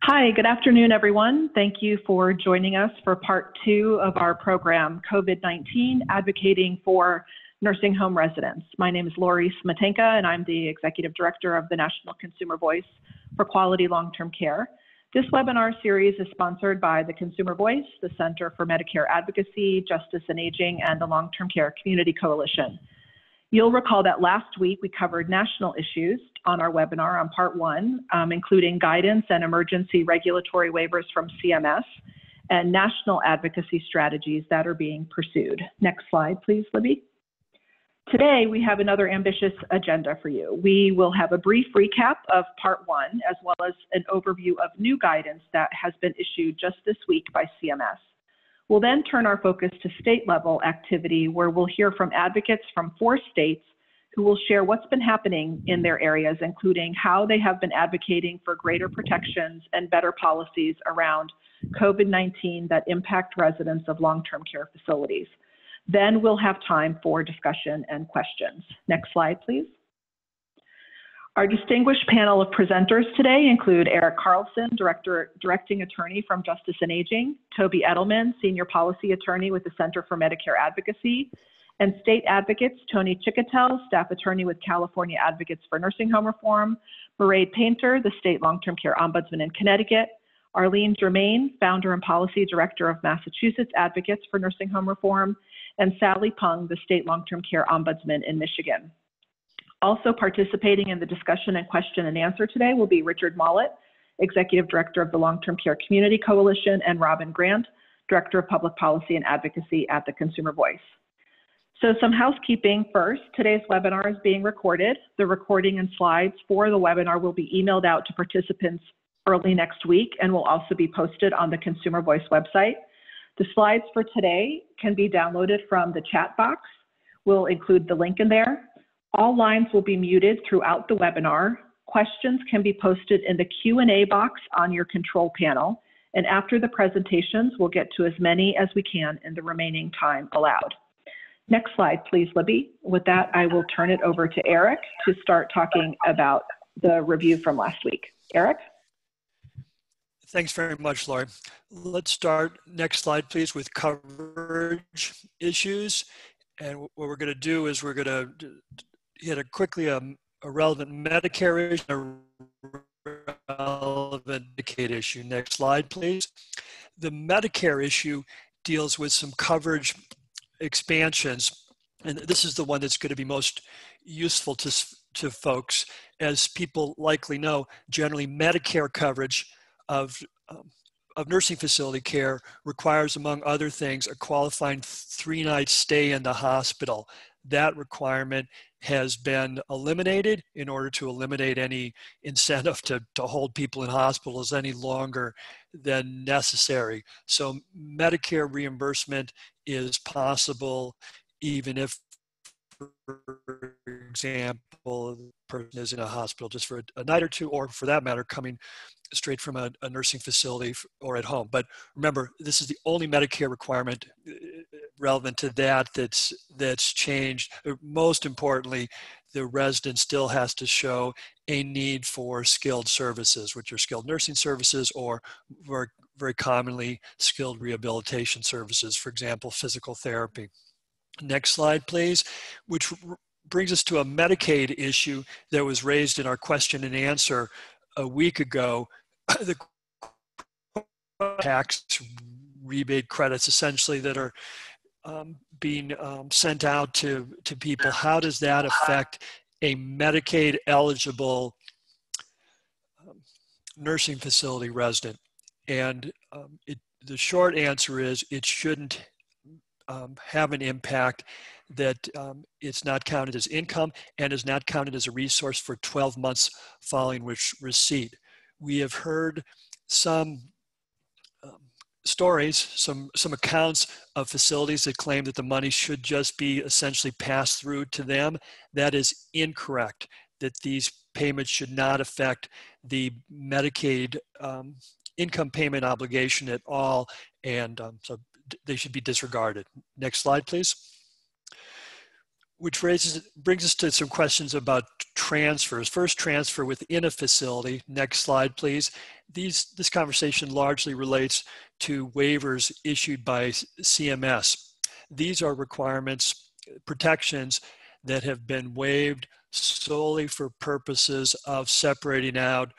Hi, good afternoon, everyone. Thank you for joining us for part 2 of our program, COVID-19, Advocating for Nursing Home Residents. My name is Lori Smetanka, and I'm the Executive Director of the National Consumer Voice for Quality Long-Term Care. This webinar series is sponsored by the Consumer Voice, the Center for Medicare Advocacy, Justice and Aging, and the Long-Term Care Community Coalition. You'll recall that last week we covered national issues on our webinar on part 1, including guidance and emergency regulatory waivers from CMS and national advocacy strategies that are being pursued. Next slide, please, Libby. Today, we have another ambitious agenda for you. We will have a brief recap of part 1, as well as an overview of new guidance that has been issued just this week by CMS. We'll then turn our focus to state-level activity, where we'll hear from advocates from 4 states who will share what's been happening in their areas, including how they have been advocating for greater protections and better policies around COVID-19 that impact residents of long-term care facilities. Then we'll have time for discussion and questions. Next slide, please. Our distinguished panel of presenters today include Eric Carlson, Directing Attorney from Justice and Aging, Toby Edelman, Senior Policy Attorney with the Center for Medicare Advocacy, and state advocates Tony Chicatel, Staff Attorney with California Advocates for Nursing Home Reform, Mairead Painter, the State Long-Term Care Ombudsman in Connecticut, Arlene Germain, Founder and Policy Director of Massachusetts Advocates for Nursing Home Reform, and Sally Pung, the State Long-Term Care Ombudsman in Michigan. Also participating in the discussion and question and answer today will be Richard Mollett, Executive Director of the Long-Term Care Community Coalition, and Robin Grant, Director of Public Policy and Advocacy at the Consumer Voice. So some housekeeping first. Today's webinar is being recorded. The recording and slides for the webinar will be emailed out to participants early next week and will also be posted on the Consumer Voice website. The slides for today can be downloaded from the chat box. We'll include the link in there. All lines will be muted throughout the webinar. Questions can be posted in the Q&A box on your control panel. And after the presentations, we'll get to as many as we can in the remaining time allowed. Next slide, please, Libby. With that, I will turn it over to Eric to start talking about the review from last week. Eric? Thanks very much, Lori. Let's start, next slide, please, with coverage issues. And what we're going to do is we're going to hit quickly a relevant Medicare issue, a relevant Medicaid issue. Next slide, please. The Medicare issue deals with some coverage expansions, and this is the one that's going to be most useful to folks. As people likely know, generally Medicare coverage of nursing facility care requires, among other things, a qualifying 3-night stay in the hospital. That requirement has been eliminated in order to eliminate any incentive to hold people in hospitals any longer than necessary. So Medicare reimbursement is possible even if, for example, the person is in a hospital just for a night or two, or for that matter, coming straight from a nursing facility or at home. But remember, this is the only Medicare requirement relevant to that's changed. Most importantly, the resident still has to show a need for skilled services, which are skilled nursing services or very commonly skilled rehabilitation services, for example, physical therapy. Next slide, please, which brings us to a Medicaid issue that was raised in our question and answer a week ago. The tax rebate credits essentially that are being sent out to people. How does that affect a Medicaid eligible nursing facility resident? And the short answer is it shouldn't have an impact, that it's not counted as income and is not counted as a resource for 12 months following which receipt. We have heard some stories, some accounts of facilities that claim that the money should just be essentially passed through to them. That is incorrect, that these payments should not affect the Medicaid income payment obligation at all, and so they should be disregarded. Next slide, please. which brings us to some questions about transfers. First, transfer within a facility. Next slide, please. This conversation largely relates to waivers issued by CMS. These are requirements, protections that have been waived solely for purposes of separating out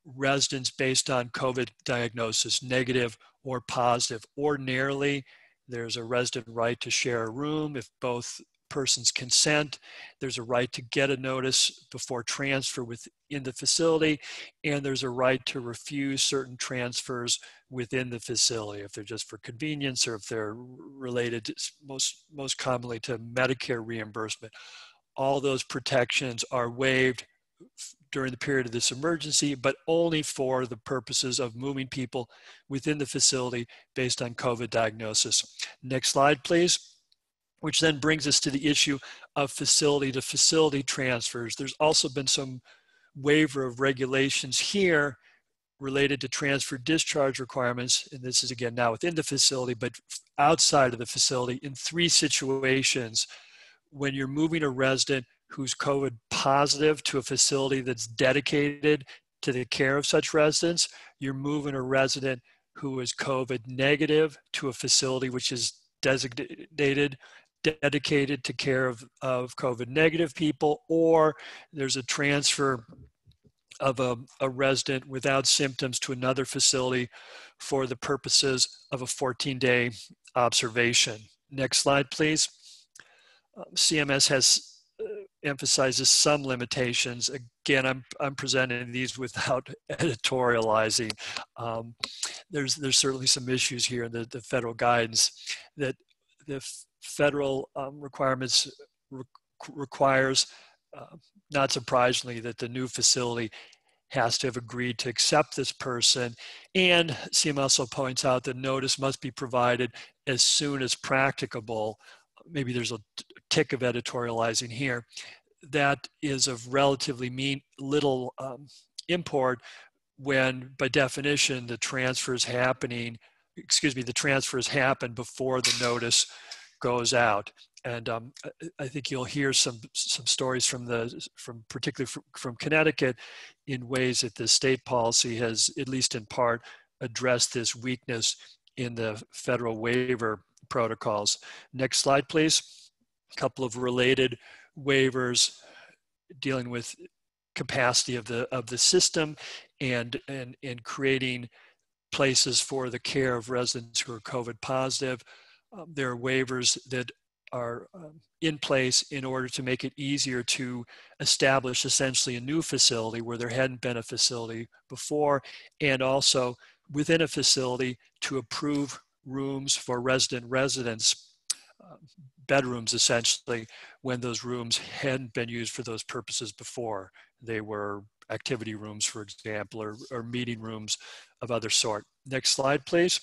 residents based on COVID diagnosis, negative or positive. Ordinarily, there's a resident right to share a room if both persons consent. There's a right to get a notice before transfer within the facility, and there's a right to refuse certain transfers within the facility if they're just for convenience or if they're related most commonly to Medicare reimbursement. All those protections are waived during the period of this emergency, but only for the purposes of moving people within the facility based on COVID diagnosis. Next slide, please. Which then brings us to the issue of facility to facility transfers. There's also been some waiver of regulations here related to transfer discharge requirements, and this is again now within the facility, but outside of the facility in 3 situations. When you're moving a resident who's COVID positive to a facility that's dedicated to the care of such residents, you're moving a resident who is COVID negative to a facility which is dedicated to care of COVID negative people, or there's a transfer of a resident without symptoms to another facility for the purposes of a 14-day observation. Next slide, please. CMS has emphasizes some limitations. Again, I'm presenting these without editorializing. There's certainly some issues here in the federal guidance that the federal requirements requires, not surprisingly, that the new facility has to have agreed to accept this person. And CMS also points out that notice must be provided as soon as practicable. Maybe there's a tick of editorializing here. That is of relatively little import when, by definition, the transfers happen before the notice goes out. And I think you'll hear some stories particularly from Connecticut in ways that the state policy has, at least in part, addressed this weakness in the federal waiver protocols. Next slide, please. A couple of related waivers dealing with capacity of the system and creating places for the care of residents who are COVID positive. There are waivers that are in place in order to make it easier to establish essentially a new facility where there hadn't been a facility before, and also within a facility to approve rooms for residents, bedrooms essentially, when those rooms hadn't been used for those purposes before. They were activity rooms, for example, or meeting rooms of other sort. Next slide, please.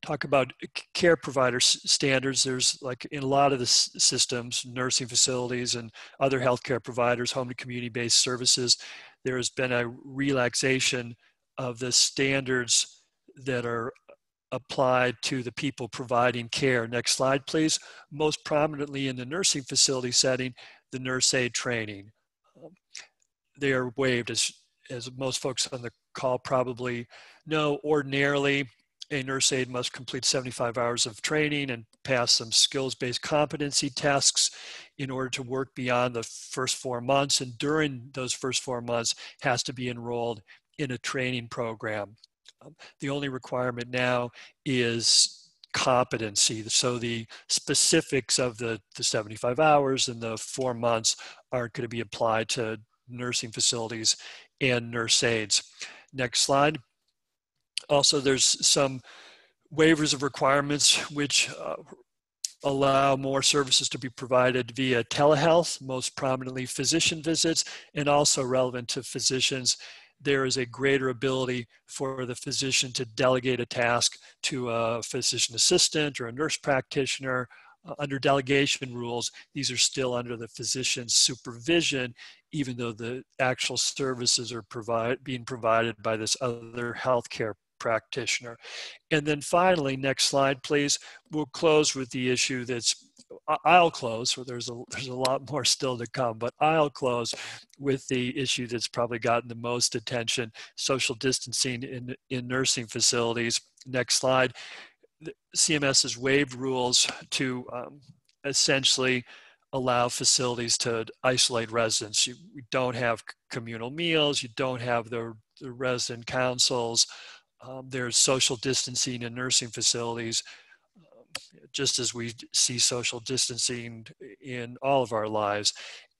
Talk about care provider standards. There's, like in a lot of the systems, nursing facilities and other healthcare providers, home and community-based services, there has been a relaxation of the standards that are applied to the people providing care. Next slide, please. Most prominently in the nursing facility setting, the nurse aid training. They are waived, as most folks on the call probably know. Ordinarily, a nurse aide must complete 75 hours of training and pass some skills-based competency tests in order to work beyond the first 4 months, and during those first 4 months has to be enrolled in a training program. The only requirement now is competency. So the specifics of the 75 hours and the 4 months aren't going to be applied to nursing facilities and nurse aides. Next slide. Also, there's some waivers of requirements which allow more services to be provided via telehealth, most prominently physician visits, and also relevant to physicians. There is a greater ability for the physician to delegate a task to a physician assistant or a nurse practitioner. Under delegation rules, these are still under the physician's supervision, even though the actual services are being provided by this other healthcare practitioner. And then finally, next slide, please. We'll close with the issue that's I'll close, so there's a lot more still to come, but I'll close with the issue that's probably gotten the most attention: social distancing in nursing facilities. Next slide. CMS has waived rules to essentially allow facilities to isolate residents. You don't have communal meals, you don't have the resident councils, there's social distancing in nursing facilities, just as we see social distancing in all of our lives.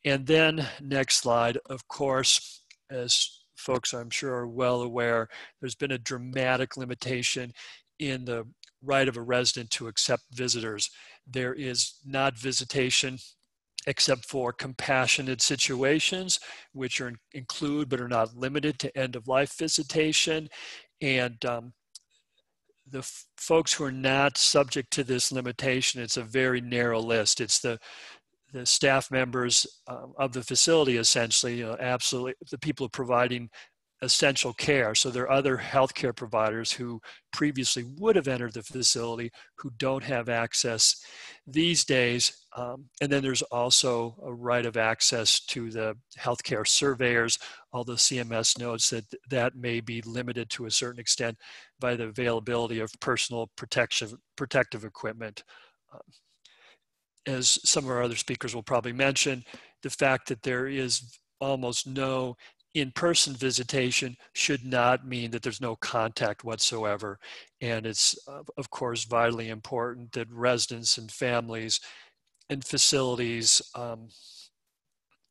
And then next slide, of course, as folks I'm sure are well aware, there's been a dramatic limitation in the right of a resident to accept visitors. There is not visitation except for compassionate situations, which include but are not limited to end-of-life visitation. And the folks who are not subject to this limitation, it's a very narrow list. It's the staff members of the facility, essentially, absolutely, the people providing essential care. So there are other healthcare providers who previously would have entered the facility who don't have access these days. And then there's also a right of access to the healthcare surveyors, although CMS notes that that may be limited to a certain extent by the availability of personal protective equipment. As some of our other speakers will probably mention, the fact that there is almost no in-person visitation should not mean that there's no contact whatsoever. And it's, of course, vitally important that residents and families and facilities and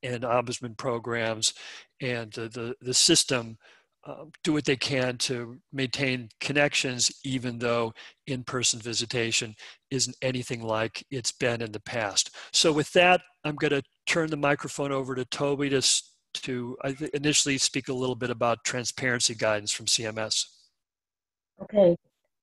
ombudsman programs and the system do what they can to maintain connections, even though in-person visitation isn't anything like it's been in the past. So with that, I'm going to turn the microphone over to Toby to initially speak a little bit about transparency guidance from CMS. Okay,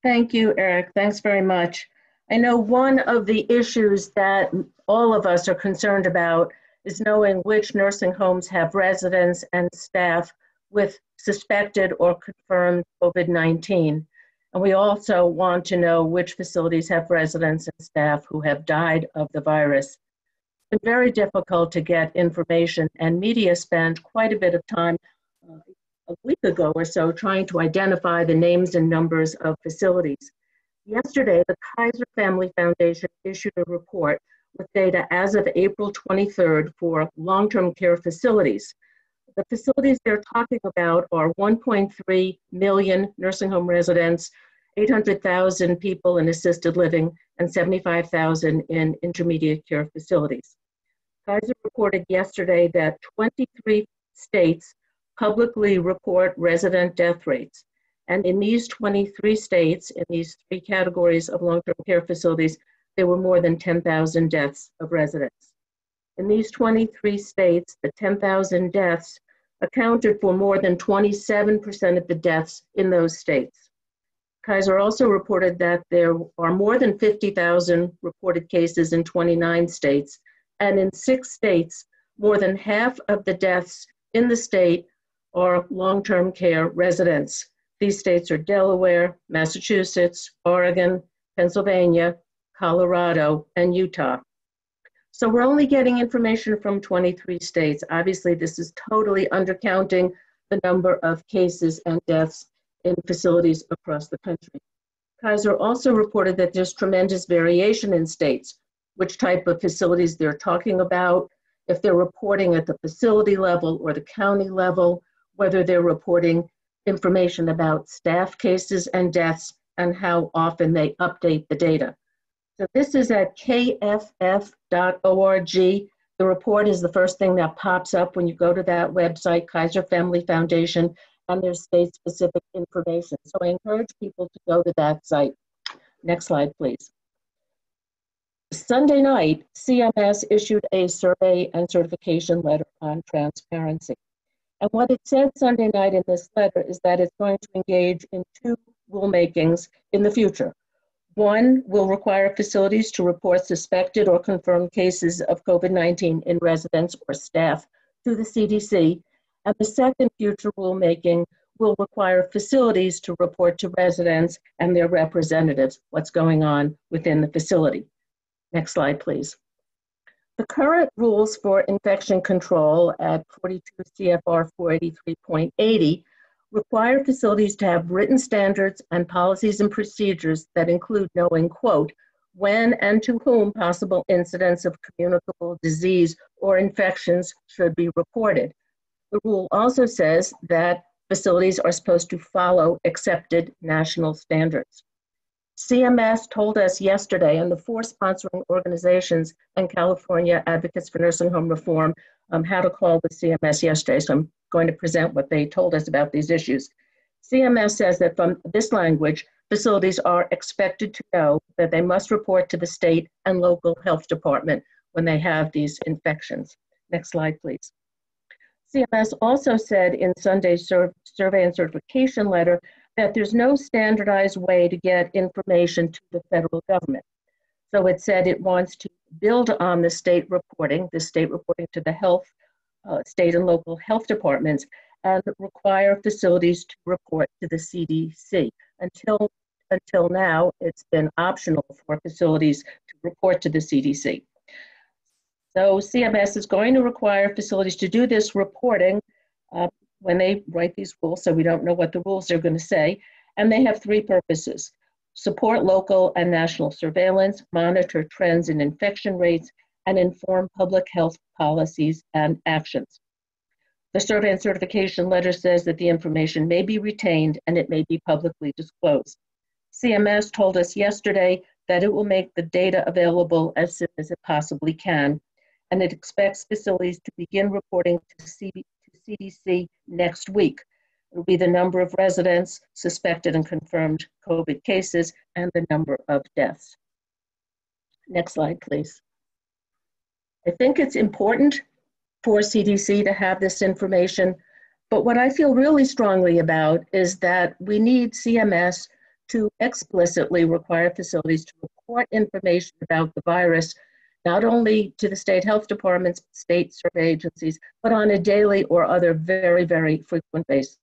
thank you, Eric. Thanks very much. I know one of the issues that all of us are concerned about is knowing which nursing homes have residents and staff with suspected or confirmed COVID-19. And we also want to know which facilities have residents and staff who have died of the virus. It's been very difficult to get information, and media spent quite a bit of time a week ago or so trying to identify the names and numbers of facilities. Yesterday, the Kaiser Family Foundation issued a report with data as of April 23rd for long-term care facilities. The facilities they're talking about are 1.3 million nursing home residents, 800,000 people in assisted living, and 75,000 in intermediate care facilities. Kaiser reported yesterday that 23 states publicly report resident death rates. And in these 23 states, in these three categories of long-term care facilities, there were more than 10,000 deaths of residents. In these 23 states, the 10,000 deaths accounted for more than 27% of the deaths in those states. Kaiser also reported that there are more than 50,000 reported cases in 29 states, and in 6 states, more than half of the deaths in the state are long-term care residents. These states are Delaware, Massachusetts, Oregon, Pennsylvania, Colorado, and Utah. So we're only getting information from 23 states. Obviously, this is totally undercounting the number of cases and deaths in facilities across the country. Kaiser also reported that there's tremendous variation in states, which type of facilities they're talking about, if they're reporting at the facility level or the county level, whether they're reporting information about staff cases and deaths, and how often they update the data. So this is at kff.org. The report is the first thing that pops up when you go to that website, Kaiser Family Foundation, and there's state-specific information. So I encourage people to go to that site. Next slide, please. Sunday night, CMS issued a survey and certification letter on transparency. And what it said Sunday night in this letter is that it's going to engage in 2 rulemakings in the future. One will require facilities to report suspected or confirmed cases of COVID-19 in residents or staff to the CDC. And the second future rulemaking will require facilities to report to residents and their representatives what's going on within the facility. Next slide, please. The current rules for infection control at 42 CFR 483.80 require facilities to have written standards and policies and procedures that include knowing, quote, when and to whom possible incidents of communicable disease or infections should be reported. The rule also says that facilities are supposed to follow accepted national standards. CMS told us yesterday, and the four sponsoring organizations and California Advocates for Nursing Home Reform had a call with CMS yesterday, so I'm going to present what they told us about these issues. CMS says that from this language, facilities are expected to know that they must report to the state and local health department when they have these infections. Next slide, please. CMS also said in Sunday's survey and certification letter that there's no standardized way to get information to the federal government. So it said it wants to build on the state reporting to the health, state and local health departments, and require facilities to report to the CDC. Until now, it's been optional for facilities to report to the CDC. So CMS is going to require facilities to do this reporting when they write these rules, so we don't know what the rules are going to say. And they have three purposes: support local and national surveillance, monitor trends in infection rates, and inform public health policies and actions. The survey and certification letter says that the information may be retained and it may be publicly disclosed. CMS told us yesterday that it will make the data available as soon as it possibly can, and it expects facilities to begin reporting to CDC next week. It will be the number of residents, suspected and confirmed COVID cases, and the number of deaths. Next slide, please. I think it's important for CDC to have this information, but what I feel really strongly about is that we need CMS to explicitly require facilities to report information about the virus, not only to the state health departments, state survey agencies, but on a daily or other very, very frequent basis.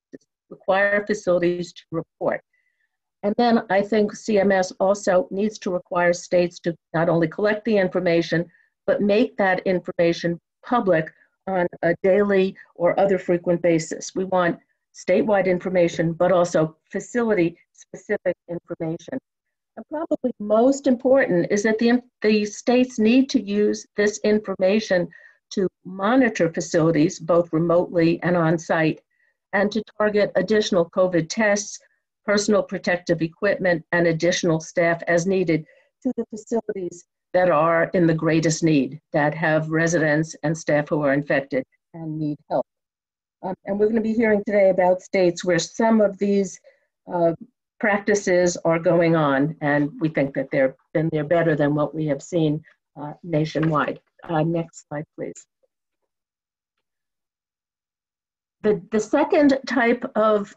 Require facilities to report. And then I think CMS also needs to require states to not only collect the information, but make that information public on a daily or other frequent basis. We want statewide information, but also facility-specific information. And probably most important is that the states need to use this information to monitor facilities, both remotely and on-site, and to target additional COVID tests, personal protective equipment, and additional staff as needed to the facilities that are in the greatest need, that have residents and staff who are infected and need help. And we're going to be hearing today about states where some of these practices are going on, and we think that they're better than what we have seen nationwide. Next slide, please. The second type of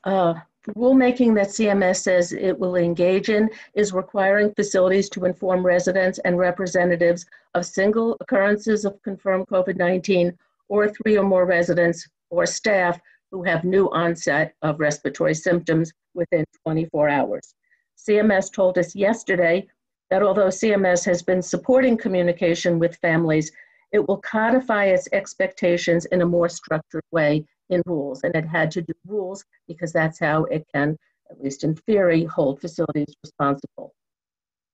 rulemaking that CMS says it will engage in is requiring facilities to inform residents and representatives of single occurrences of confirmed COVID-19 or 3 or more residents or staff who have new onset of respiratory symptoms within 24 hours. CMS told us yesterday that although CMS has been supporting communication with families, it will codify its expectations in a more structured way in rules. And it had to do rules because that's how it can, at least in theory, hold facilities responsible.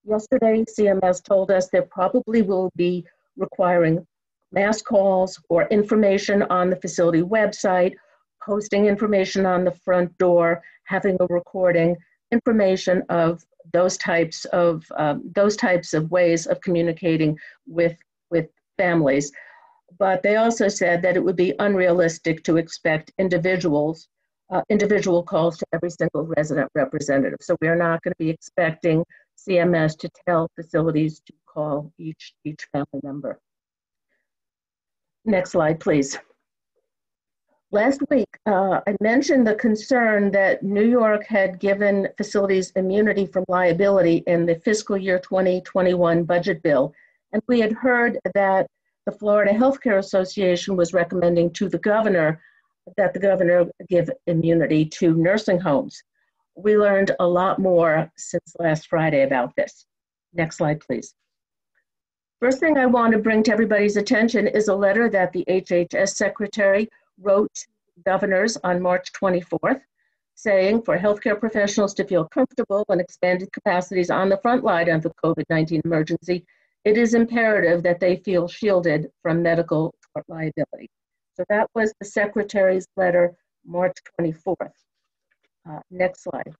Yesterday, CMS told us there probably will be requiring mass calls or information on the facility website, posting information on the front door, having a recording, information of those types of ways of communicating with families. But they also said that it would be unrealistic to expect individual calls to every single resident representative. So we are not going to be expecting CMS to tell facilities to call each family member. Next slide, please. Last week, I mentioned the concern that New York had given facilities immunity from liability in the fiscal year 2021 budget bill. And we had heard that the Florida Healthcare Association was recommending to the governor that the governor give immunity to nursing homes. We learned a lot more since last Friday about this. Next slide, please. First thing I want to bring to everybody's attention is a letter that the HHS secretary wrote to governors on March 24th, saying for healthcare professionals to feel comfortable in expanded capacities on the front line of the COVID-19 emergency, it is imperative that they feel shielded from medical tort liability. So that was the secretary's letter, March 24th. Next slide.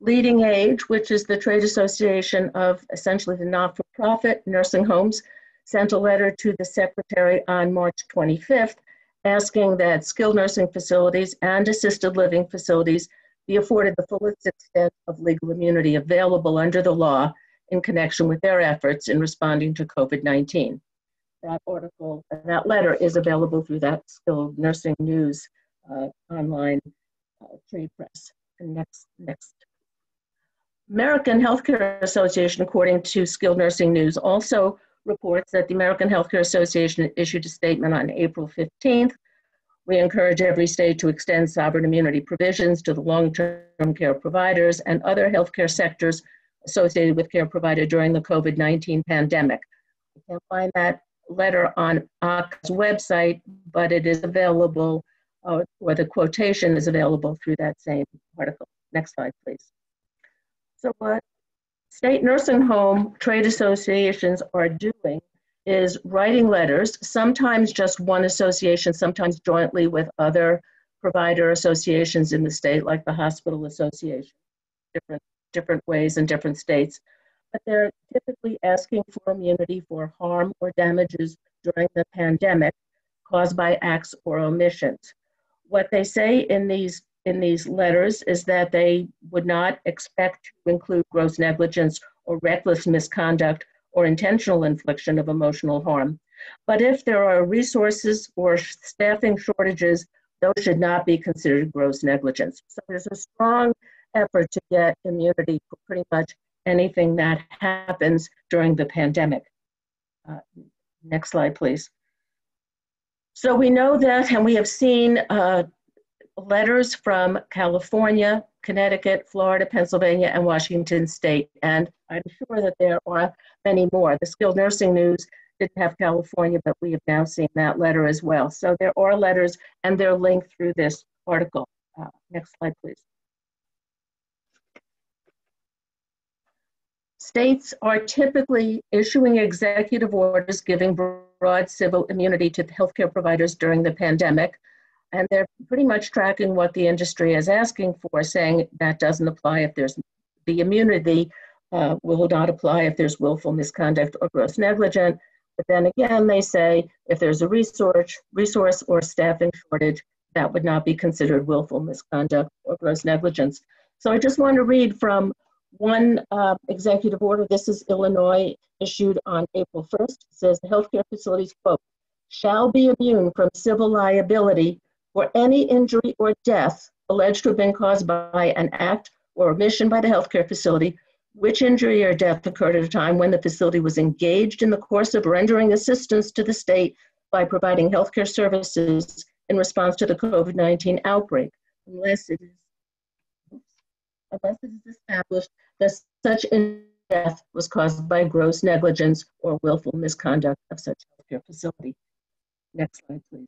Leading Age, which is the trade association of essentially the not-for-profit nursing homes, sent a letter to the secretary on March 25th asking that skilled nursing facilities and assisted living facilities be afforded the fullest extent of legal immunity available under the law in connection with their efforts in responding to COVID-19. That article, that letter is available through that Skilled Nursing News online trade press. And next. American Healthcare Association, according to Skilled Nursing News, also reports that the American Healthcare Association issued a statement on April 15th. We encourage every state to extend sovereign immunity provisions to the long-term care providers and other healthcare sectors associated with care provided during the COVID-19 pandemic. You can find that letter on AHCA's website, but it is available, or the quotation is available through that same article. Next slide, please. So what state nursing home trade associations are doing is writing letters, sometimes just one association, sometimes jointly with other provider associations in the state, like the Hospital Association, different ways in different states. But they're typically asking for immunity for harm or damages during the pandemic caused by acts or omissions. What they say in these letters is that they would not expect to include gross negligence or reckless misconduct or intentional infliction of emotional harm. But if there are resources or staffing shortages, those should not be considered gross negligence. So there's a strong effort to get immunity for pretty much anything that happens during the pandemic. Next slide, please. So we know that, and we have seen letters from California, Connecticut, Florida, Pennsylvania, and Washington State. And I'm sure that there are many more. The Skilled Nursing News didn't have California, but we have now seen that letter as well. So there are letters, and they're linked through this article. Next slide, please. States are typically issuing executive orders giving broad civil immunity to healthcare providers during the pandemic. And they're pretty much tracking what the industry is asking for, saying that doesn't apply if there's the immunity, will not apply if there's willful misconduct or gross negligence. But then again, they say if there's a resource or staffing shortage, that would not be considered willful misconduct or gross negligence. So I just want to read from one executive order. This is Illinois, issued on April 1st. It says the healthcare facilities, quote, shall be immune from civil liability for any injury or death alleged to have been caused by an act or omission by the healthcare facility, which injury or death occurred at a time when the facility was engaged in the course of rendering assistance to the state by providing healthcare services in response to the COVID-19 outbreak, unless it is established that such death was caused by gross negligence or willful misconduct of such healthcare facility. Next slide, please.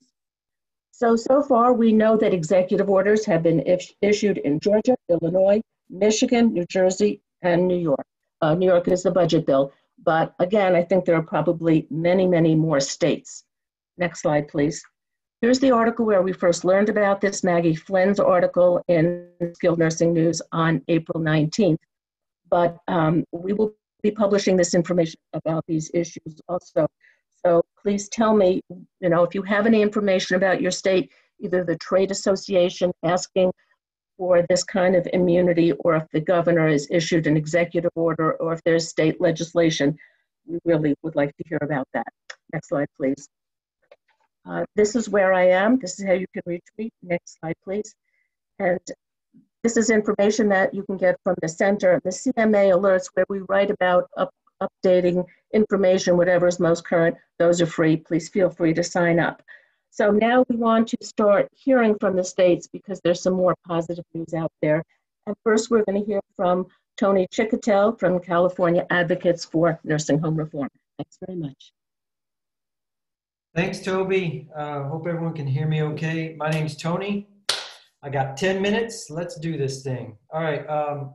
So far, we know that executive orders have been issued in Georgia, Illinois, Michigan, New Jersey, and New York. New York is the budget bill. But again, I think there are probably many, many more states. Next slide, please. Here's the article where we first learned about this, Maggie Flynn's article in Skilled Nursing News on April 19th. But we will be publishing this information about these issues also. So please tell me, if you have any information about your state, either the trade association asking for this kind of immunity, or if the governor has issued an executive order, or if there's state legislation, we really would like to hear about that. Next slide, please. This is where I am. This is how you can reach me. Next slide, please. And this is information that you can get from the center, the CMA alerts, where we write about updating information, whatever is most current. Those are free. Please feel free to sign up. So now we want to start hearing from the states because there's some more positive news out there. And first, we're going to hear from Tony Chicotel from California Advocates for Nursing Home Reform. Thanks very much. Thanks, Toby. Hope everyone can hear me okay. My name's Tony. I got 10 minutes. Let's do this thing. All right. A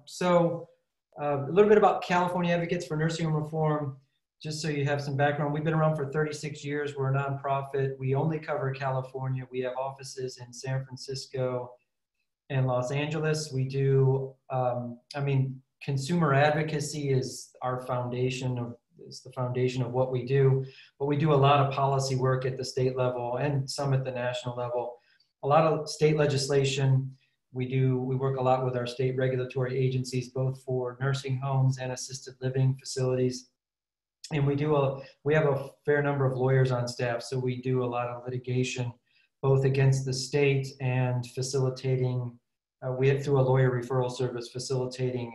little bit about California Advocates for Nursing Home Reform, just so you have some background. We've been around for 36 years. We're a nonprofit. We only cover California. We have offices in San Francisco and Los Angeles. We do, consumer advocacy is our foundation is the foundation of what we do, but we do a lot of policy work at the state level and some at the national level. A lot of state legislation. We work a lot with our state regulatory agencies, both for nursing homes and assisted living facilities. And we have a fair number of lawyers on staff, so we do a lot of litigation, both against the state and facilitating, through a lawyer referral service, facilitating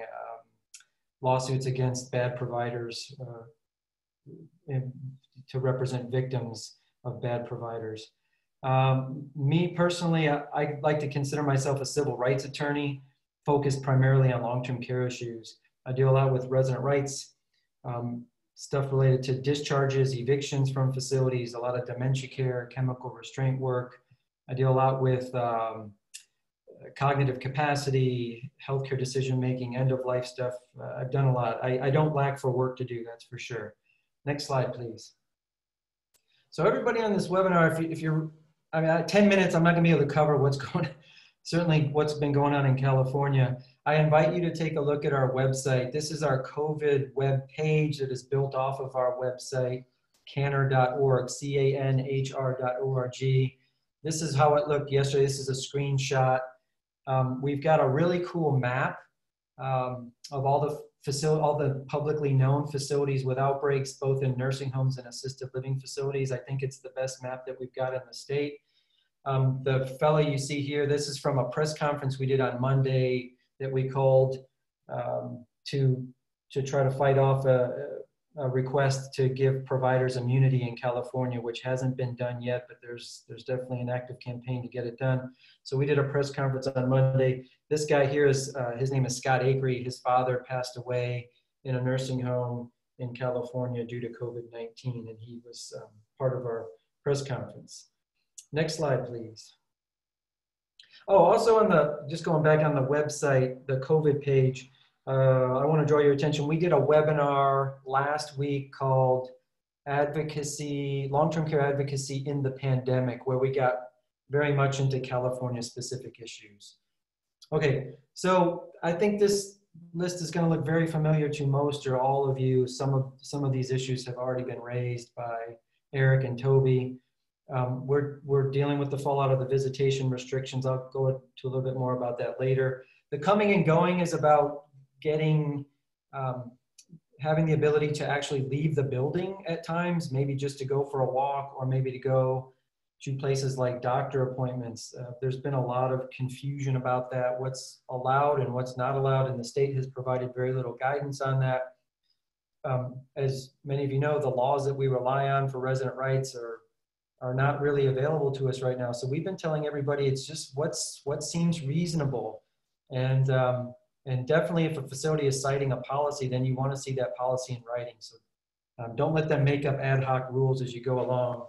lawsuits against bad providers to represent victims of bad providers. Me personally, I like to consider myself a civil rights attorney focused primarily on long-term care issues. I deal a lot with resident rights, stuff related to discharges, evictions from facilities, a lot of dementia care, chemical restraint work. I deal a lot with cognitive capacity, healthcare decision-making, end-of-life stuff. I've done a lot. I don't lack for work to do, that's for sure. Next slide, please. So everybody on this webinar, if you're, 10 minutes, I'm not gonna be able to cover certainly what's been going on in California. I invite you to take a look at our website. This is our COVID web page that is built off of our website, canhr.org, canhr.org. This is how it looked yesterday. This is a screenshot. We've got a really cool map of all the publicly known facilities with outbreaks, both in nursing homes and assisted living facilities. I think it's the best map that we've got in the state. The fellow you see here, this is from a press conference we did on Monday that we called to try to fight off a request to give providers immunity in California, which hasn't been done yet, but there's definitely an active campaign to get it done. So we did a press conference on Monday. This guy here is, his name is Scott Acree. His father passed away in a nursing home in California due to COVID-19, and he was part of our press conference. Next slide, please. Oh, also just going back on the website, the COVID page, I want to draw your attention. We did a webinar last week called Long-Term Care Advocacy in the Pandemic, where we got very much into California specific issues. Okay, so I think this list is going to look very familiar to most or all of you. Some of these issues have already been raised by Eric and Toby. We're dealing with the fallout of the visitation restrictions. I'll go into a little bit more about that later. The coming and going is about having the ability to actually leave the building at times, maybe just to go for a walk or maybe to go to places like doctor appointments. There's been a lot of confusion about that, what's allowed and what's not allowed, and the state has provided very little guidance on that. As many of you know, the laws that we rely on for resident rights are not really available to us right now. So we've been telling everybody it's just what seems reasonable. And definitely if a facility is citing a policy, then you want to see that policy in writing. So don't let them make up ad hoc rules as you go along.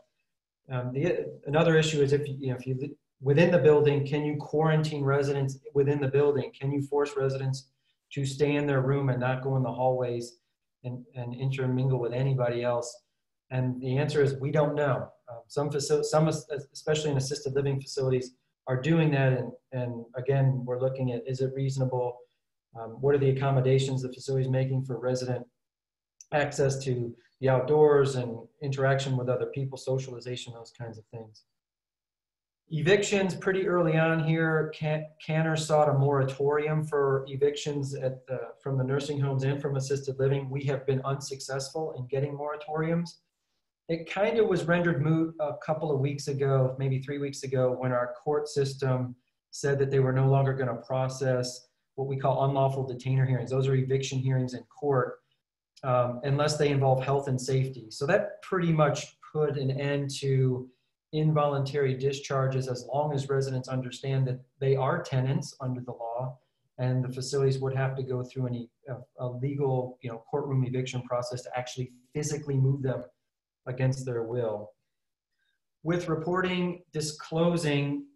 Another issue is if you within the building, can you quarantine residents within the building? Can you force residents to stay in their room and not go in the hallways and intermingle with anybody else? And the answer is we don't know. Some, especially in assisted living facilities, are doing that. And again, we're looking at, is it reasonable? What are the accommodations the facility is making for resident access to the outdoors and interaction with other people, socialization, those kinds of things. Evictions, pretty early on here, Canner sought a moratorium for evictions from the nursing homes and from assisted living. We have been unsuccessful in getting moratoriums. It kind of was rendered moot a couple of weeks ago, maybe 3 weeks ago, when our court system said that they were no longer going to process what we call unlawful detainer hearings. Those are eviction hearings in court, unless they involve health and safety. So that pretty much put an end to involuntary discharges as long as residents understand that they are tenants under the law and the facilities would have to go through a legal, courtroom eviction process to actually physically move them against their will. With reporting, disclosing,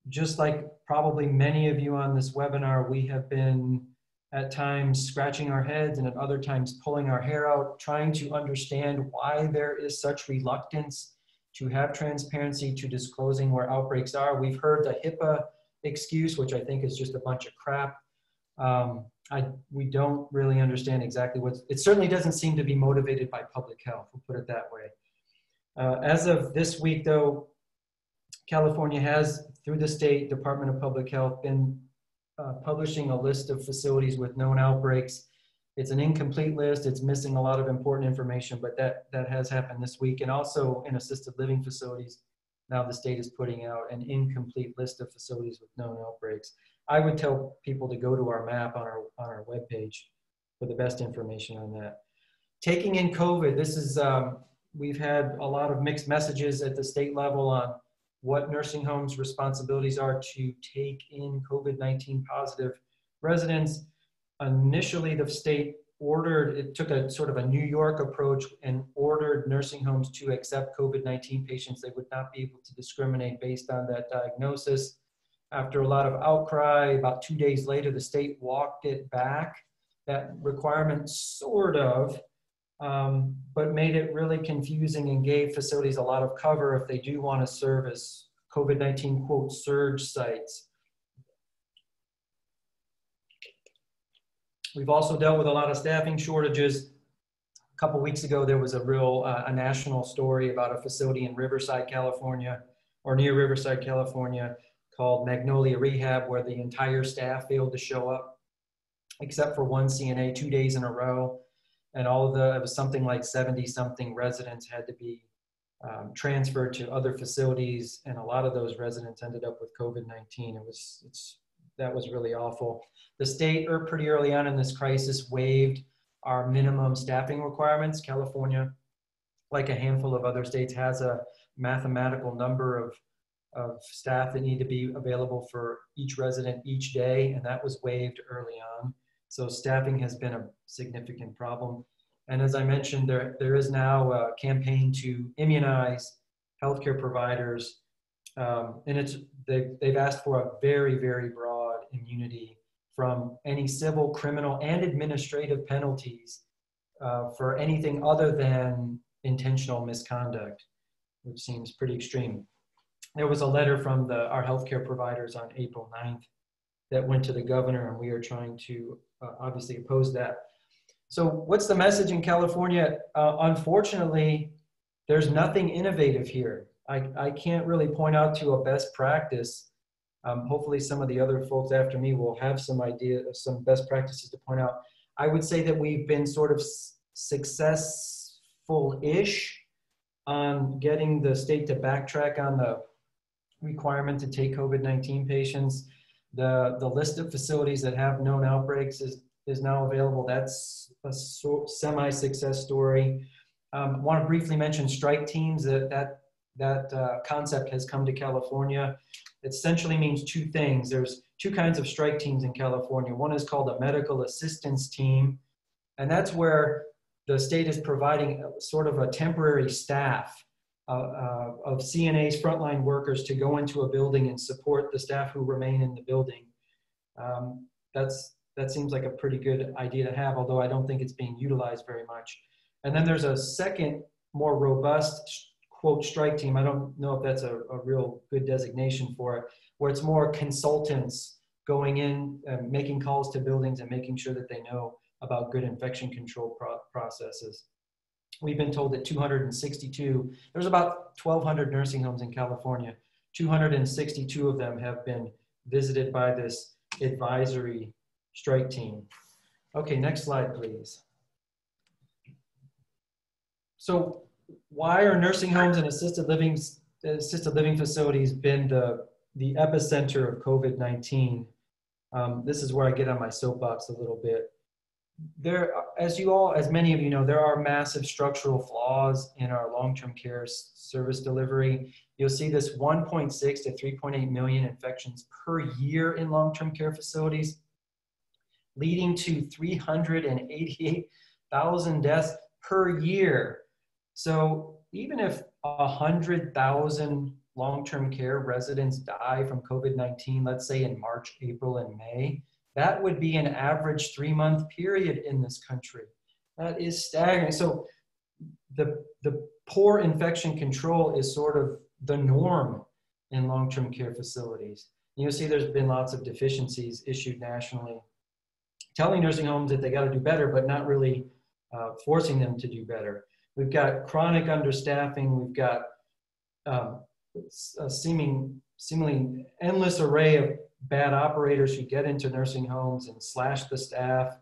just like probably many of you on this webinar, we have been at times scratching our heads and at other times pulling our hair out, trying to understand why there is such reluctance to have transparency, to disclosing where outbreaks are. We've heard the HIPAA excuse, which I think is just a bunch of crap. We don't really understand exactly it certainly doesn't seem to be motivated by public health, we'll put it that way. As of this week though, California has, through the State Department of Public Health, been publishing a list of facilities with known outbreaks. It's an incomplete list, it's missing a lot of important information, but that has happened this week. And also in assisted living facilities, now the state is putting out an incomplete list of facilities with known outbreaks. I would tell people to go to our map on our webpage for the best information on that. Taking in COVID, this is, we've had a lot of mixed messages at the state level on what nursing homes' responsibilities are to take in COVID-19 positive residents. Initially, the state it took a sort of a New York approach and ordered nursing homes to accept COVID-19 patients. They would not be able to discriminate based on that diagnosis. After a lot of outcry, about 2 days later, the state walked it back, that requirement sort of, but made it really confusing and gave facilities a lot of cover if they do want to serve as COVID-19, quote, surge sites. We've also dealt with a lot of staffing shortages. A couple weeks ago, there was a national story about a facility in Riverside, California, or near Riverside, California, called Magnolia Rehab, where the entire staff failed to show up, except for one CNA 2 days in a row. And it was something like 70-something residents had to be transferred to other facilities, and a lot of those residents ended up with COVID-19. That was really awful. The state, pretty early on in this crisis, waived our minimum staffing requirements. California, like a handful of other states, has a mathematical number of staff that need to be available for each resident each day, and that was waived early on. So staffing has been a significant problem. And as I mentioned, there is now a campaign to immunize healthcare providers, and they've asked for a very, very broad immunity from any civil, criminal, and administrative penalties for anything other than intentional misconduct, which seems pretty extreme. There was a letter from our healthcare providers on April 9th that went to the governor, and we are trying to obviously oppose that. So what's the message in California? Unfortunately, there's nothing innovative here. I can't really point out to a best practice. Hopefully some of the other folks after me will have some idea of some best practices to point out. I would say that we've been sort of successful-ish on getting the state to backtrack on the requirement to take COVID-19 patients. The list of facilities that have known outbreaks is now available. That's a semi-success story. I want to briefly mention strike teams. That concept has come to California. It essentially means two things. There's two kinds of strike teams in California. One is called a medical assistance team, and that's where the state is providing sort of a temporary staff of CNAs, frontline workers, to go into a building and support the staff who remain in the building. That seems like a pretty good idea to have, although I don't think it's being utilized very much. And then there's a second, more robust, quote, strike team. I don't know if that's a real good designation for it, where it's more consultants going in and making calls to buildings and making sure that they know about good infection control processes. We've been told that there's about 1,200 nursing homes in California. 262 of them have been visited by this advisory strike team. Okay, next slide, please. So why are nursing homes and assisted living facilities been the epicenter of COVID-19? This is where I get on my soapbox a little bit. as many of you know, there are massive structural flaws in our long-term care service delivery. You'll see this 1.6 to 3.8 million infections per year in long-term care facilities, leading to 388,000 deaths per year. So even if 100,000 long-term care residents die from COVID-19, let's say in March, April, and May, that would be an average 3-month period in this country. That is staggering. So the poor infection control is sort of the norm in long-term care facilities. You'll see there's been lots of deficiencies issued nationally, telling nursing homes that they got to do better, but not really forcing them to do better. We've got chronic understaffing. We've got a seemingly endless array of bad operators who get into nursing homes and slash the staff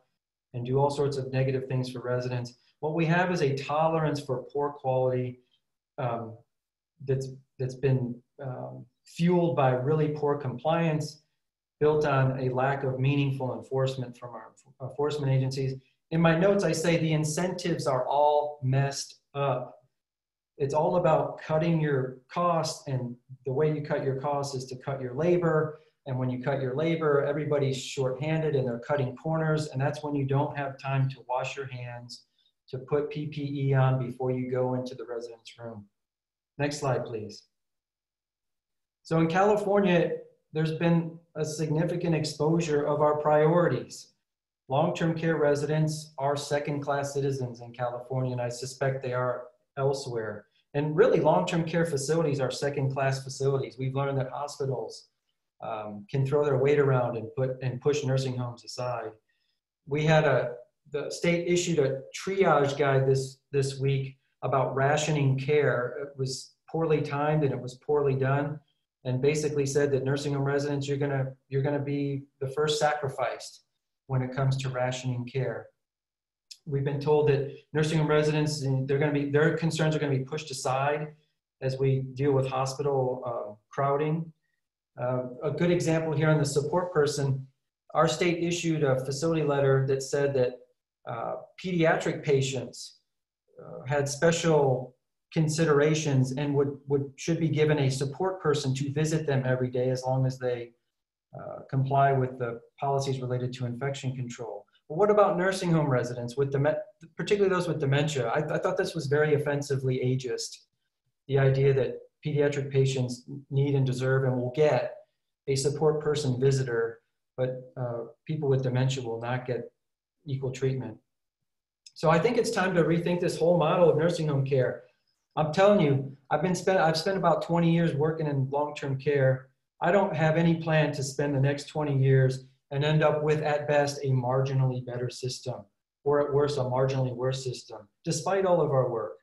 and do all sorts of negative things for residents. What we have is a tolerance for poor quality that's been fueled by really poor compliance, built on a lack of meaningful enforcement from our enforcement agencies. In my notes, I say the incentives are all messed up. It's all about cutting your costs, and the way you cut your costs is to cut your labor. And when you cut your labor, everybody's shorthanded and they're cutting corners, and that's when you don't have time to wash your hands, to put PPE on before you go into the resident's room. Next slide, please. So in California, there's been a significant exposure of our priorities. Long-term care residents are second-class citizens in California, and I suspect they are elsewhere. And really, long-term care facilities are second-class facilities. We've learned that hospitals can throw their weight around and push nursing homes aside. We had the state issued a triage guide this week about rationing care. It was poorly timed and it was poorly done, and basically said that nursing home residents, you're gonna be the first sacrificed when it comes to rationing care. We've been told that nursing home residents, their concerns are gonna be pushed aside as we deal with hospital crowding. A good example here on the support person, our state issued a facility letter that said that pediatric patients had special considerations and should be given a support person to visit them every day as long as they comply with the policies related to infection control. But what about nursing home residents, particularly those with dementia? I thought this was very offensively ageist. The idea that pediatric patients need and deserve and will get a support person visitor, but people with dementia will not get equal treatment. So I think it's time to rethink this whole model of nursing home care. I'm telling you, I've spent about 20 years working in long-term care. I don't have any plan to spend the next 20 years and end up with, at best, a marginally better system, or at worst, a marginally worse system, despite all of our work.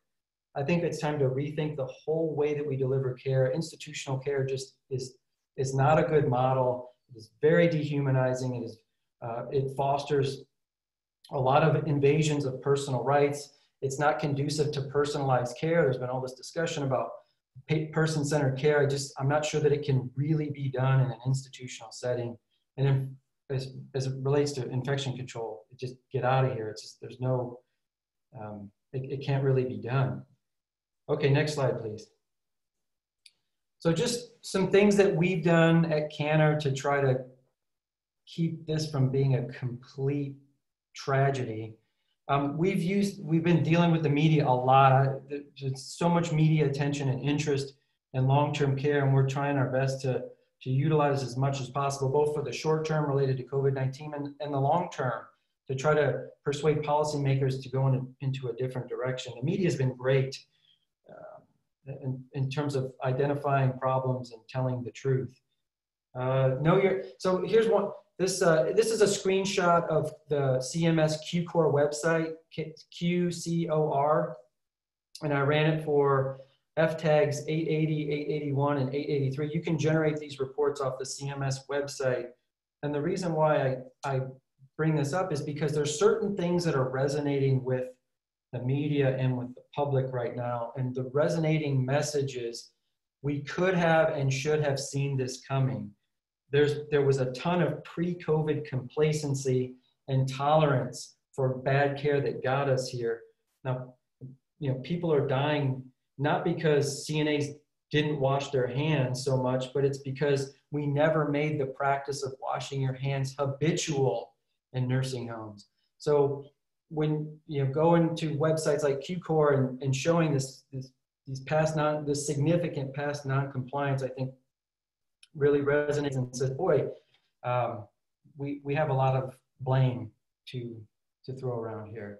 I think it's time to rethink the whole way that we deliver care. Institutional care just is not a good model. It is very dehumanizing. It fosters a lot of invasions of personal rights. It's not conducive to personalized care. There's been all this discussion about person-centered care. I'm not sure that it can really be done in an institutional setting. And as it relates to infection control, just get out of here. It's just, there's no, it can't really be done. Okay, next slide, please. So just some things that we've done at Canner to try to keep this from being a complete tragedy. We've been dealing with the media a lot. There's so much media attention and interest in long-term care, and we're trying our best to utilize as much as possible, both for the short term related to COVID-19 and the long term, to try to persuade policymakers to go into a different direction. The media has been great in terms of identifying problems and telling the truth. So here's one. This is a screenshot of the CMS QCOR website, QCOR, and I ran it for F-tags 880, 881, and 883. You can generate these reports off the CMS website. And the reason why I bring this up is because there's certain things that are resonating with the media and with the public right now. And the resonating message is, we could have and should have seen this coming. There was a ton of pre-COVID complacency and tolerance for bad care that got us here. Now, you know, people are dying not because CNAs didn't wash their hands so much, but it's because we never made the practice of washing your hands habitual in nursing homes. So when you know, go into websites like QCOR and showing this significant past non-compliance, I think really resonates and says, boy, we have a lot of blame to throw around here.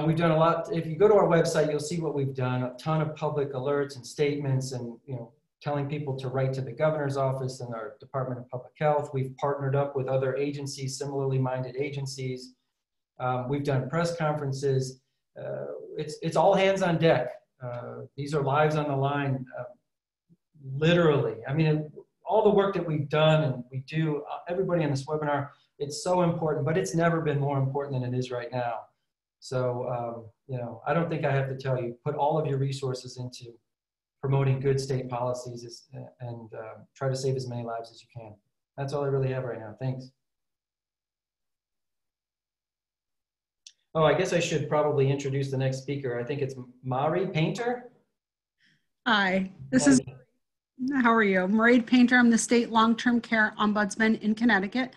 We've done a lot. If you go to our website, you'll see what we've done. A ton of public alerts and statements, and you know, telling people to write to the governor's office and our Department of Public Health. We've partnered up with other agencies, similarly minded agencies. We've done press conferences. It's all hands on deck. These are lives on the line, literally. I mean, all the work that we've done and we do, everybody on this webinar, it's so important, but it's never been more important than it is right now. So, you know, I don't think I have to tell you, put all of your resources into promoting good state policies and try to save as many lives as you can. That's all I really have right now. Thanks. Oh, I guess I should probably introduce the next speaker. I think it's Mari Painter. Hi, how are you? Mairead Painter. I'm the State Long-Term Care Ombudsman in Connecticut.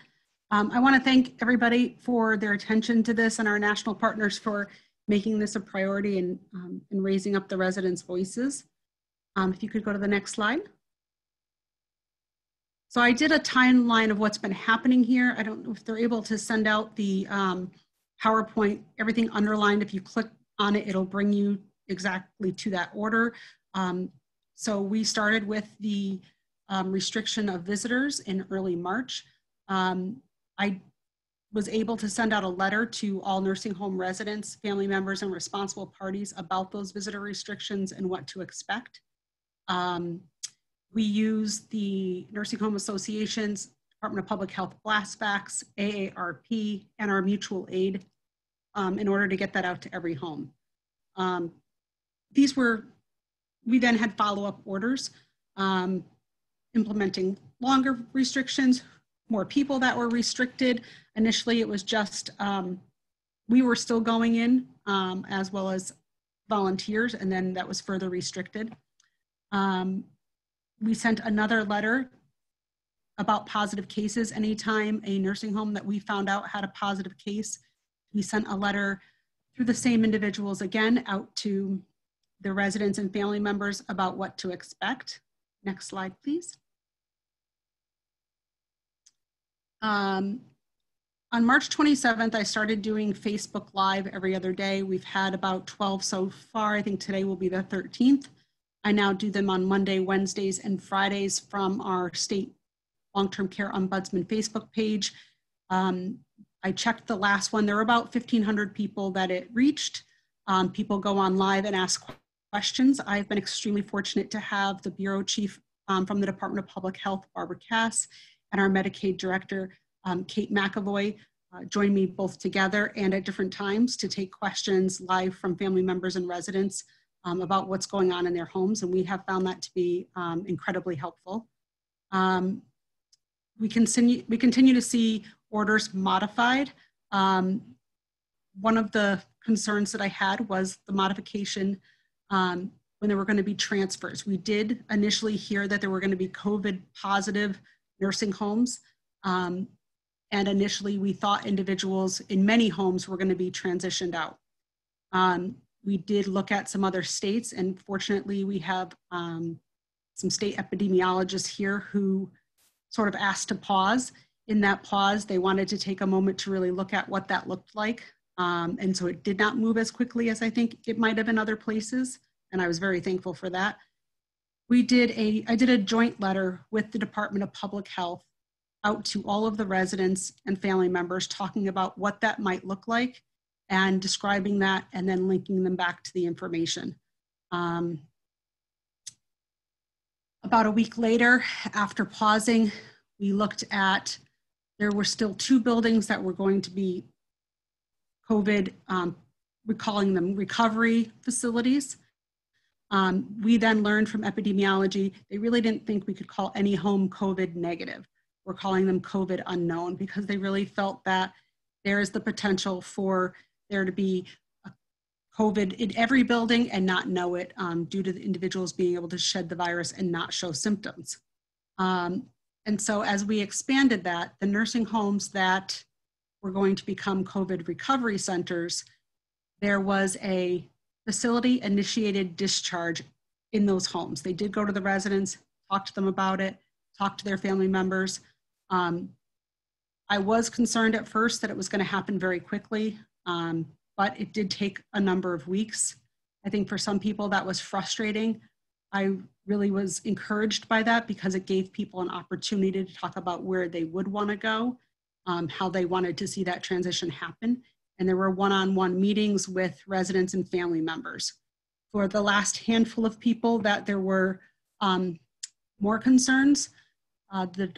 I want to thank everybody for their attention to this and our national partners for making this a priority and raising up the residents' voices. If you could go to the next slide. So I did a timeline of what's been happening here. I don't know if they're able to send out the PowerPoint, everything underlined. If you click on it, it'll bring you exactly to that order. So we started with the restriction of visitors in early March. I was able to send out a letter to all nursing home residents, family members, and responsible parties about those visitor restrictions and what to expect. We use the Nursing Home Association's Department of Public Health blastbacks, AARP, and our mutual aid in order to get that out to every home. We then had follow-up orders implementing longer restrictions, more people that were restricted. Initially, it was just, we were still going in as well as volunteers, and then that was further restricted. We sent another letter about positive cases. Anytime a nursing home that we found out had a positive case, we sent a letter through the same individuals again out to the residents and family members about what to expect. Next slide, please. On March 27th, I started doing Facebook Live every other day. We've had about 12 so far. I think today will be the 13th. I now do them on Monday, Wednesdays, and Fridays from our State Long-Term Care Ombudsman Facebook page. I checked the last one. There were about 1,500 people that it reached. People go on live and ask questions. I've been extremely fortunate to have the Bureau Chief from the Department of Public Health, Barbara Cass, and our Medicaid Director, Kate McAvoy, join me both together and at different times to take questions live from family members and residents about what's going on in their homes, and we have found that to be incredibly helpful. We continue to see orders modified. One of the concerns that I had was the modification when there were going to be transfers. We did initially hear that there were going to be COVID positive nursing homes. And initially we thought individuals in many homes were going to be transitioned out. We did look at some other states, and fortunately we have some state epidemiologists here who sort of asked to pause. In that pause, they wanted to take a moment to really look at what that looked like. And so it did not move as quickly as I think it might have in other places. And I was very thankful for that. I did a joint letter with the Department of Public Health out to all of the residents and family members talking about what that might look like and describing that and then linking them back to the information. About a week later, after pausing, we looked at, there were still 2 buildings that were going to be COVID, we're calling them recovery facilities. We then learned from epidemiology, they really didn't think we could call any home COVID negative. We're calling them COVID unknown because they really felt that there is the potential for there to be a COVID in every building and not know it due to the individuals being able to shed the virus and not show symptoms. And so as we expanded that, the nursing homes that were going to become COVID recovery centers, there was a facility initiated discharge in those homes. They did go to the residents, talk to them about it, talk to their family members. I was concerned at first that it was going to happen very quickly, but it did take a number of weeks. I think for some people that was frustrating. I really was encouraged by that because it gave people an opportunity to talk about where they would want to go, how they wanted to see that transition happen. And there were one-on-one meetings with residents and family members. For the last handful of people that there were more concerns, the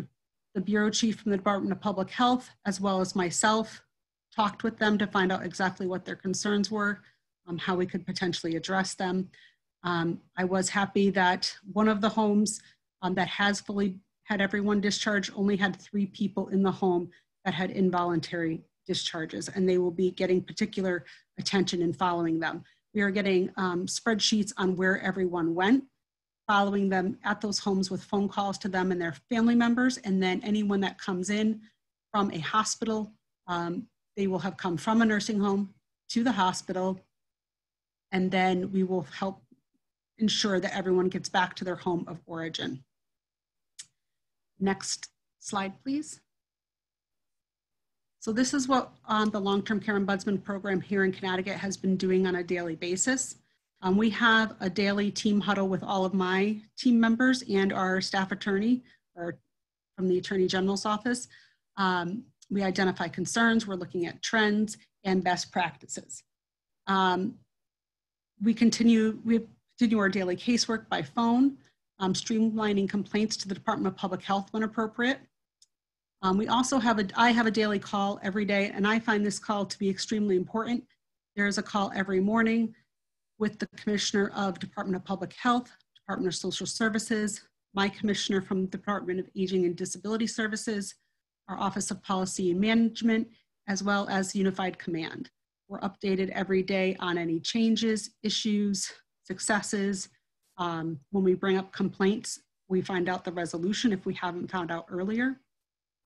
bureau chief from the Department of Public Health, as well as myself, talked with them to find out exactly what their concerns were, how we could potentially address them. I was happy that one of the homes that has fully had everyone discharged only had 3 people in the home that had involuntary discharges, and they will be getting particular attention in following them. We are getting spreadsheets on where everyone went, following them at those homes with phone calls to them and their family members, and then anyone that comes in from a hospital, they will have come from a nursing home to the hospital, and then we will help ensure that everyone gets back to their home of origin. Next slide, please. So this is what the Long-Term Care Ombudsman program here in Connecticut has been doing on a daily basis. We have a daily team huddle with all of my team members and our staff attorney from the Attorney General's office. We identify concerns, we're looking at trends and best practices. We continue our daily casework by phone, streamlining complaints to the Department of Public Health when appropriate. We also I have a daily call every day, and I find this call to be extremely important. There is a call every morning with the Commissioner of Department of Public Health, Department of Social Services, my Commissioner from the Department of Aging and Disability Services, our Office of Policy and Management, as well as Unified Command. We're updated every day on any changes, issues, successes. When we bring up complaints, we find out the resolution if we haven't found out earlier.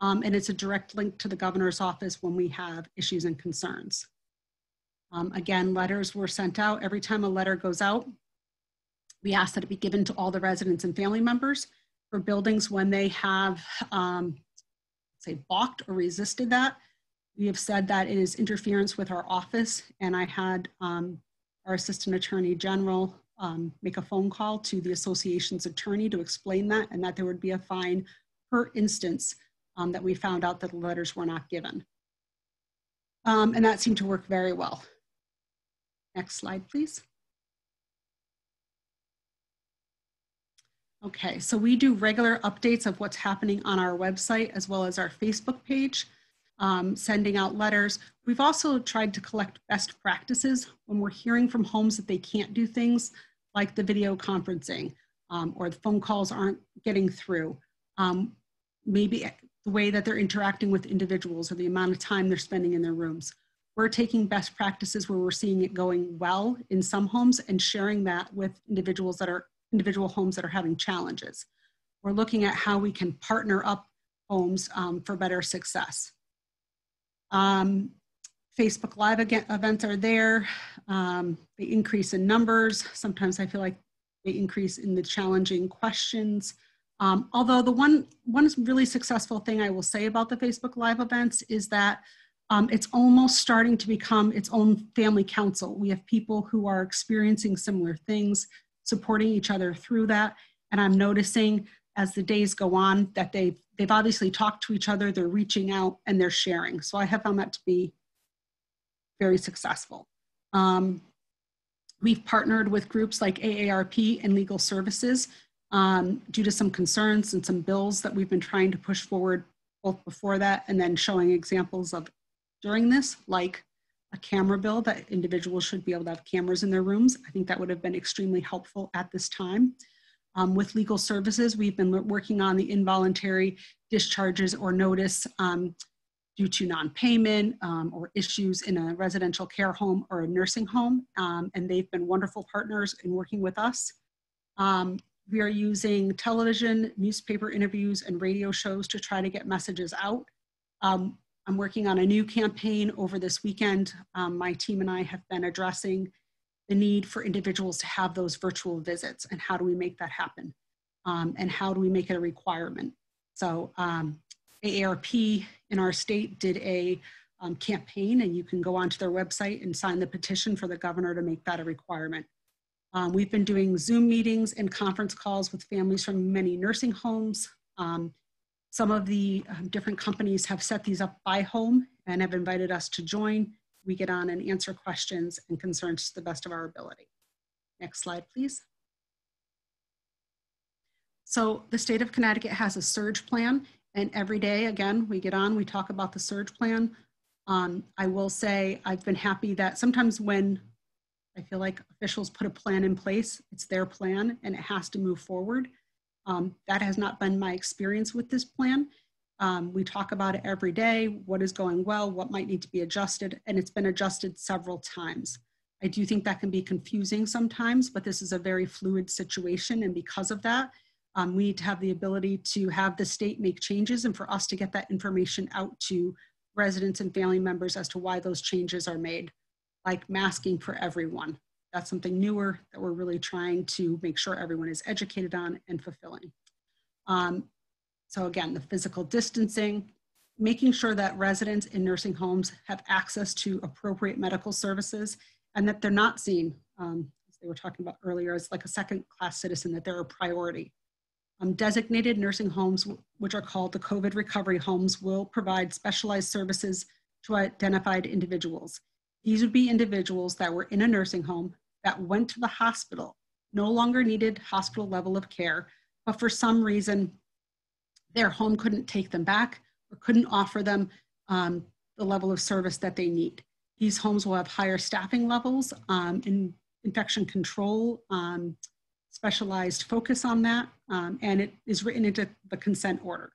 And it's a direct link to the governor's office when we have issues and concerns. Again, letters were sent out. Every time a letter goes out, we ask that it be given to all the residents and family members. For buildings when they have, say, balked or resisted that, we have said that it is interference with our office, and I had our Assistant Attorney General make a phone call to the association's attorney to explain that, and that there would be a fine per instance that we found out that the letters were not given. And that seemed to work very well. Next slide, please. Okay, so we do regular updates of what's happening on our website as well as our Facebook page, sending out letters. We've also tried to collect best practices when we're hearing from homes that they can't do things like the video conferencing or the phone calls aren't getting through. Maybe the way that they're interacting with individuals or the amount of time they're spending in their rooms. We're taking best practices where we're seeing it going well in some homes and sharing that with individual homes that are having challenges. We're looking at how we can partner up homes for better success. Facebook Live events are there. They increase in numbers. Sometimes I feel like they increase in the challenging questions. Although the one really successful thing I will say about the Facebook Live events is that it's almost starting to become its own family council. We have people who are experiencing similar things, supporting each other through that. And I'm noticing as the days go on that they've obviously talked to each other, they're reaching out and they're sharing. So I have found that to be very successful. We've partnered with groups like AARP and Legal Services due to some concerns and some bills that we've been trying to push forward both before that and then showing examples of during this, like a camera bill that individuals should be able to have cameras in their rooms. I think that would have been extremely helpful at this time. With Legal Services, we've been working on the involuntary discharges or notice due to non-payment or issues in a residential care home or a nursing home. And they've been wonderful partners in working with us. We are using television, newspaper interviews, and radio shows to try to get messages out. I'm working on a new campaign over this weekend. My team and I have been addressing the need for individuals to have those virtual visits, and how do we make that happen? And how do we make it a requirement? So AARP in our state did a campaign, and you can go onto their website and sign the petition for the governor to make that a requirement. We've been doing Zoom meetings and conference calls with families from many nursing homes. Some of the different companies have set these up by home and have invited us to join. We get on and answer questions and concerns to the best of our ability. Next slide, please. So the state of Connecticut has a surge plan, and every day, again, we get on, we talk about the surge plan. I will say I've been happy that sometimes when I feel like officials put a plan in place, it's their plan and it has to move forward. That has not been my experience with this plan. We talk about it every day, what is going well, what might need to be adjusted, and it's been adjusted several times. I do think that can be confusing sometimes, but this is a very fluid situation, and because of that, we need to have the ability to have the state make changes and for us to get that information out to residents and family members as to why those changes are made, like masking for everyone. That's something newer that we're really trying to make sure everyone is educated on and fulfilling. So again, the physical distancing, making sure that residents in nursing homes have access to appropriate medical services and that they're not seen, as they were talking about earlier, as like a second-class citizen, that they're a priority. Designated nursing homes, which are called the COVID recovery homes, will provide specialized services to identified individuals. These would be individuals that were in a nursing home that went to the hospital, no longer needed hospital level of care, but for some reason, their home couldn't take them back or couldn't offer them the level of service that they need. These homes will have higher staffing levels, in infection control, specialized focus on that, and it is written into the consent order.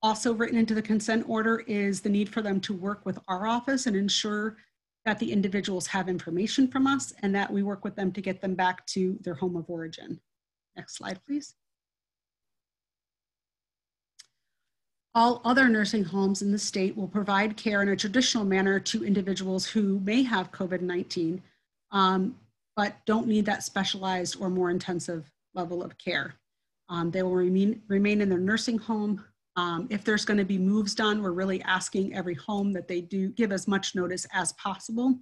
Also written into the consent order is the need for them to work with our office and ensure that the individuals have information from us and that we work with them to get them back to their home of origin. Next slide, please. All other nursing homes in the state will provide care in a traditional manner to individuals who may have COVID-19, but don't need that specialized or more intensive level of care. They will remain in their nursing home. If there's going to be moves done, we're really asking every home that they do give as much notice as possible.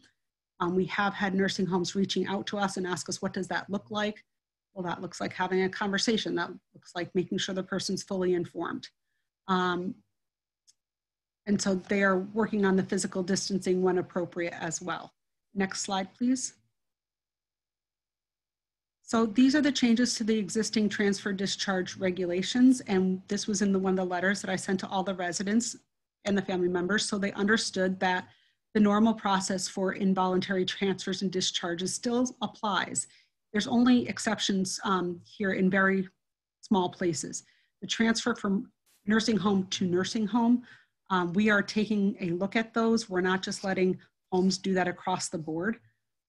We have had nursing homes reaching out to us and ask us, what does that look like? Well, that looks like having a conversation. That looks like making sure the person's fully informed. And so they are working on the physical distancing when appropriate as well. Next slide, please. So these are the changes to the existing transfer discharge regulations. And this was in one of the letters that I sent to all the residents and the family members. So they understood that the normal process for involuntary transfers and discharges still applies. There's only exceptions here in very small places. The transfer from nursing home to nursing home, we are taking a look at those. We're not just letting homes do that across the board,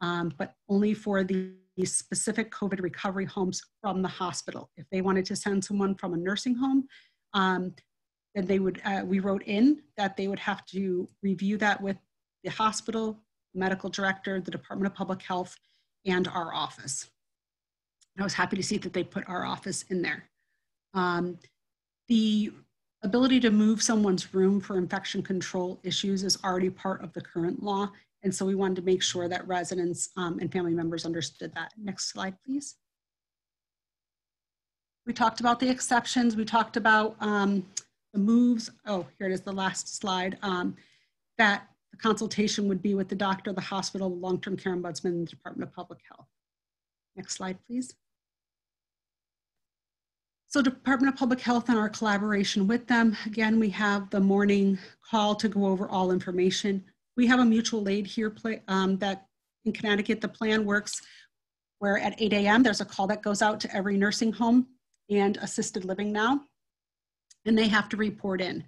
but only for the specific COVID recovery homes from the hospital. If they wanted to send someone from a nursing home, then they would, we wrote in that they would have to review that with the hospital, the medical director, the Department of Public Health, and our office. And I was happy to see that they put our office in there. The ability to move someone's room for infection control issues is already part of the current law. And so we wanted to make sure that residents and family members understood that. Next slide, please. We talked about the exceptions. We talked about the moves. Oh, here it is, the last slide. That the consultation would be with the doctor, the hospital, the long-term care ombudsman, and the Department of Public Health. Next slide, please. So Department of Public Health and our collaboration with them, again, we have the morning call to go over all information. We have a mutual aid here that in Connecticut, the plan works where at 8 a.m. there's a call that goes out to every nursing home and assisted living now, and they have to report in.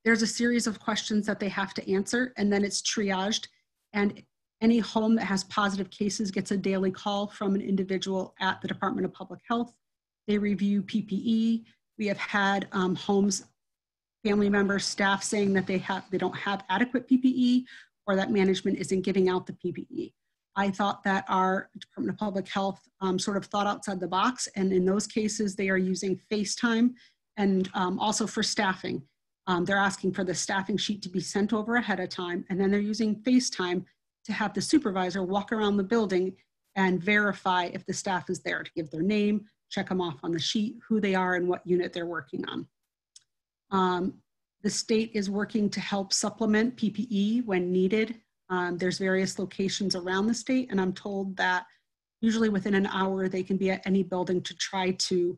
there's a series of questions that they have to answer, and then it's triaged. And any home that has positive cases gets a daily call from an individual at the Department of Public Health. They review PPE. We have had homes, family members, staff saying that they don't have adequate PPE, or that management isn't giving out the PPE. I thought that our Department of Public Health sort of thought outside the box, and in those cases, they are using FaceTime, and also for staffing. They're asking for the staffing sheet to be sent over ahead of time, and then they're using FaceTime to have the supervisor walk around the building and verify if the staff is there, to give their name, check them off on the sheet, who they are and what unit they're working on. The state is working to help supplement PPE when needed. There's various locations around the state, and I'm told that usually within an hour they can be at any building to try to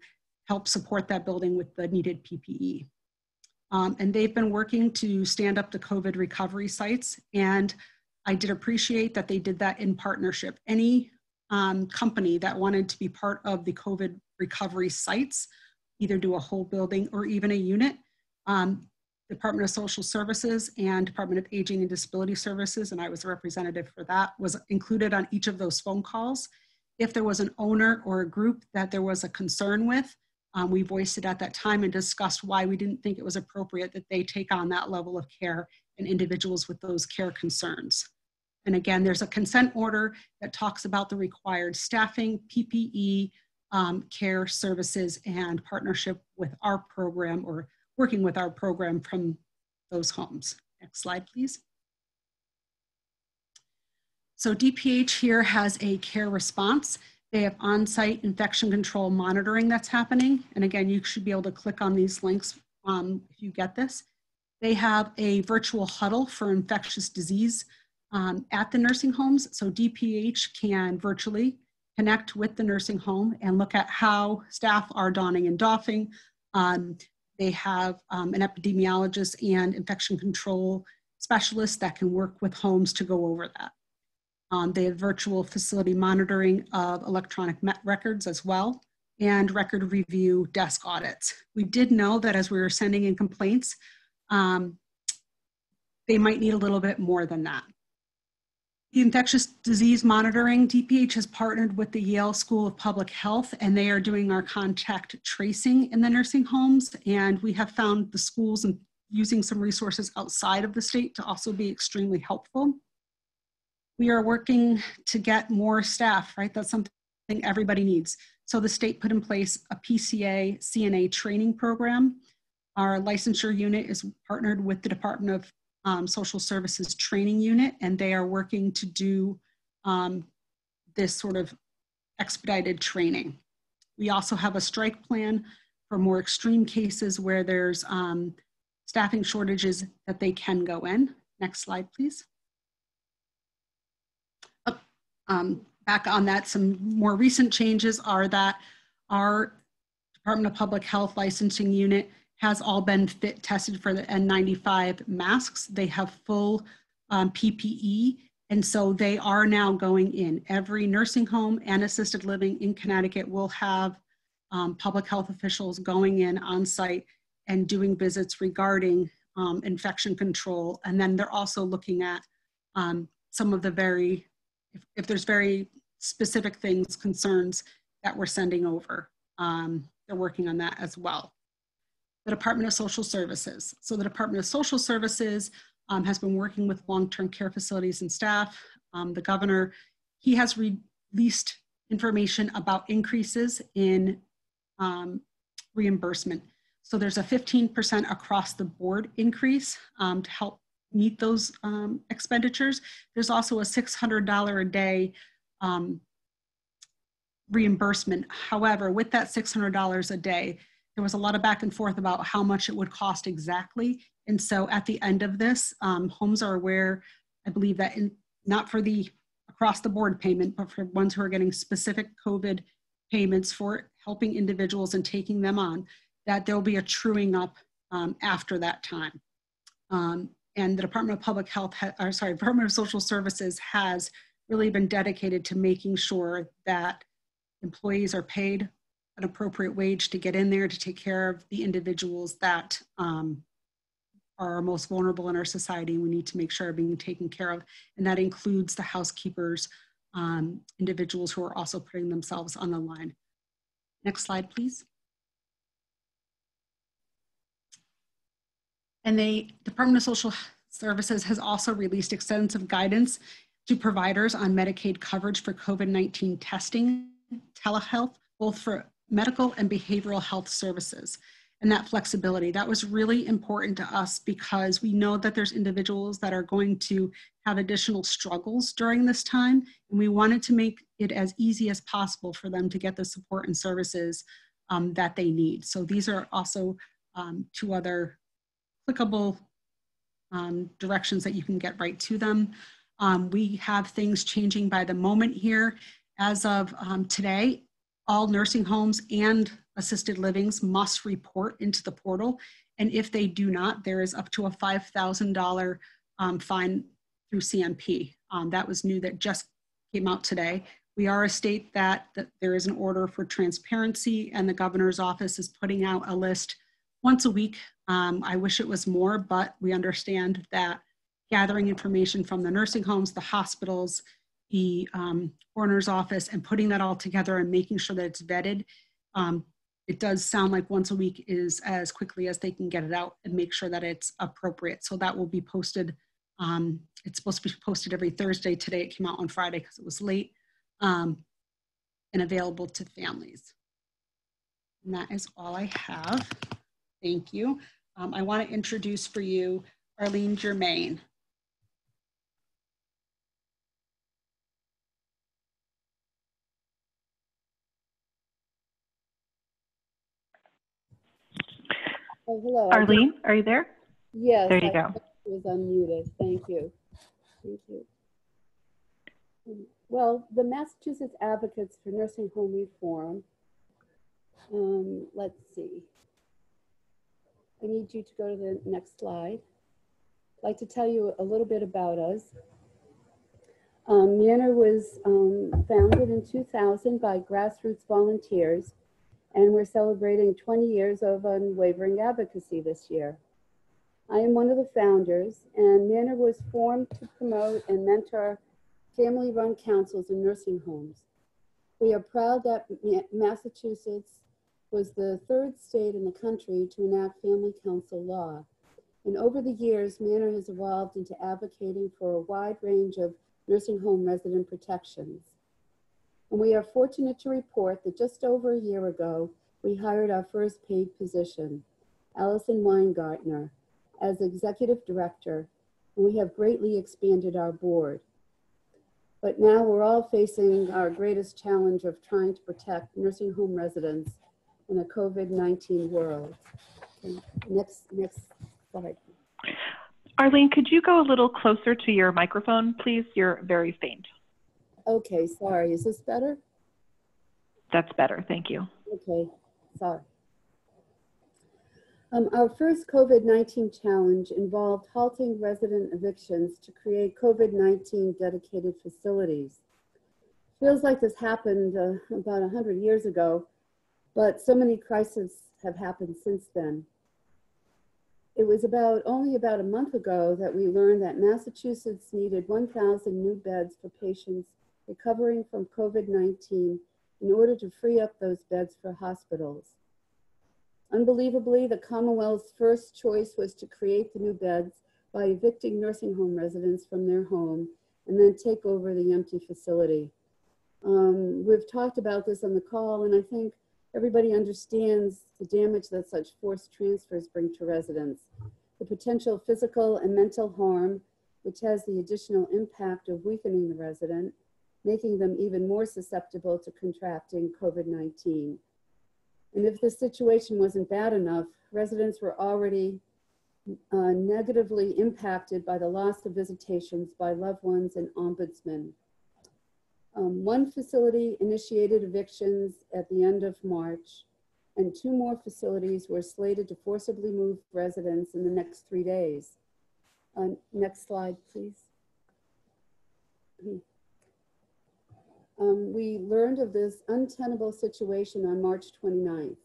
help support that building with the needed PPE. And they've been working to stand up the COVID recovery sites, and I did appreciate that they did that in partnership. Any company that wanted to be part of the COVID recovery sites, either do a whole building or even a unit, Department of Social Services and Department of Aging and Disability Services, and I was a representative for that, was included on each of those phone calls. If there was an owner or a group that there was a concern with, we voiced it at that time and discussed why we didn't think it was appropriate that they take on that level of care and individuals with those care concerns. And again, there's a consent order that talks about the required staffing, PPE, care services, and partnership with our program, or working with our program from those homes. Next slide, please. So DPH here has a care response. They have on-site infection control monitoring that's happening. And again, you should be able to click on these links if you get this. They have a virtual huddle for infectious disease at the nursing homes. So DPH can virtually connect with the nursing home and look at how staff are donning and doffing. They have an epidemiologist and infection control specialist that can work with homes to go over that. They have virtual facility monitoring of electronic records as well, and record review desk audits. We did know that as we were sending in complaints, they might need a little bit more than that. The infectious disease monitoring, DPH has partnered with the Yale School of Public Health, and they are doing our contact tracing in the nursing homes. And we have found the schools and using some resources outside of the state to also be extremely helpful. We are working to get more staff, right? That's something everybody needs. So the state put in place a PCA CNA training program. Our licensure unit is partnered with the Department of Social Services training unit, and they are working to do this sort of expedited training. We also have a strike plan for more extreme cases where there's staffing shortages that they can go in. Next slide, please. Back on that, some more recent changes are that our Department of Public Health licensing unit has all been fit tested for the N95 masks. They have full PPE, and so they are now going in. Every nursing home and assisted living in Connecticut will have public health officials going in on site and doing visits regarding infection control. And then they're also looking at some of the if there's very specific things, concerns that we're sending over. They're working on that as well. The Department of Social Services. So the Department of Social Services has been working with long-term care facilities and staff. The governor, he has released information about increases in reimbursement. So there's a 15% across the board increase to help meet those expenditures. There's also a $600 a day reimbursement. However, with that $600 a day, there was a lot of back and forth about how much it would cost exactly. And so at the end of this, homes are aware, I believe that not for the across the board payment, but for ones who are getting specific COVID payments for helping individuals and taking them on, that there'll be a truing up after that time. And the Department of Public Health, Department of Social Services has really been dedicated to making sure that employees are paid an appropriate wage to get in there to take care of the individuals that are are our most vulnerable in our society, and we need to make sure are being taken care of. And that includes the housekeepers, individuals who are also putting themselves on the line. Next slide, please. And the Department of Social Services has also released extensive guidance to providers on Medicaid coverage for COVID-19 testing, telehealth, both for medical and behavioral health services. And that flexibility, that was really important to us because we know that there's individuals that are going to have additional struggles during this time. And we wanted to make it as easy as possible for them to get the support and services that they need. So these are also two other applicable directions that you can get right to them. We have things changing by the moment here. As of today, all nursing homes and assisted livings must report into the portal. And if they do not, there is up to a $5,000 fine through CMP. That was new, that just came out today. We are a state that there is an order for transparency, and the governor's office is putting out a list once a week. I wish it was more, but we understand that gathering information from the nursing homes, the hospitals, the coroner's office, and putting that all together and making sure that it's vetted. It does sound like once a week is as quickly as they can get it out and make sure that it's appropriate. So that will be posted. It's supposed to be posted every Thursday. Today it came out on Friday because it was late, and available to families. And that is all I have. Thank you. I want to introduce for you Arlene Germain. Oh, hello. Arlene, are you there? Yes. There you go. I was unmuted. Thank you. Thank you. Well, the Massachusetts Advocates for Nursing Home Reform. Let's see. I need you to go to the next slide. I'd like to tell you a little bit about us. Manor was founded in 2000 by grassroots volunteers, and we're celebrating 20 years of unwavering advocacy this year. I am one of the founders, and Manor was formed to promote and mentor family-run councils in nursing homes. We are proud that Massachusetts was the third state in the country to enact family council law. And over the years, Manor has evolved into advocating for a wide range of nursing home resident protections. And we are fortunate to report that just over a year ago, we hired our first paid position, Allison Weingartner, as executive director, and we have greatly expanded our board. But now we're all facing our greatest challenge of trying to protect nursing home residents in a COVID-19 world. Okay. Next slide. Arlene, could you go a little closer to your microphone, please? You're very faint. Okay, sorry. Is this better? That's better. Thank you. Okay, sorry. Our first COVID-19 challenge involved halting resident evictions to create COVID-19 dedicated facilities. Feels like this happened about 100 years ago, but so many crises have happened since then. It was only about a month ago that we learned that Massachusetts needed 1,000 new beds for patients recovering from COVID-19 in order to free up those beds for hospitals. Unbelievably, the Commonwealth's first choice was to create the new beds by evicting nursing home residents from their home and then take over the empty facility. We've talked about this on the call, and I think everybody understands the damage that such forced transfers bring to residents, the potential physical and mental harm, which has the additional impact of weakening the resident, making them even more susceptible to contracting COVID-19. And if this situation wasn't bad enough, residents were already negatively impacted by the loss of visitations by loved ones and ombudsmen. One facility initiated evictions at the end of March, and 2 more facilities were slated to forcibly move residents in the next 3 days. Next slide, please. We learned of this untenable situation on March 29th.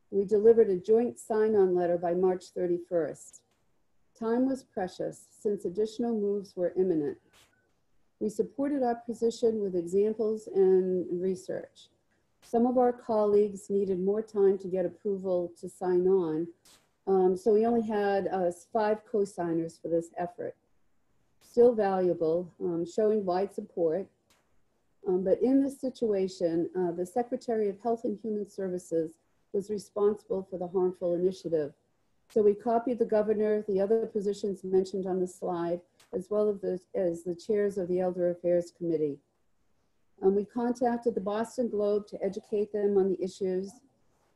We delivered a joint sign-on letter by March 31st. Time was precious since additional moves were imminent. We supported our position with examples and research. Some of our colleagues needed more time to get approval to sign on, so we only had 5 co-signers for this effort. Still valuable, showing wide support. But in this situation, the Secretary of Health and Human Services was responsible for the harmful initiative. So we copied the governor, the other positions mentioned on the slide, as well as the chairs of the Elder Affairs Committee. We contacted the Boston Globe to educate them on the issues,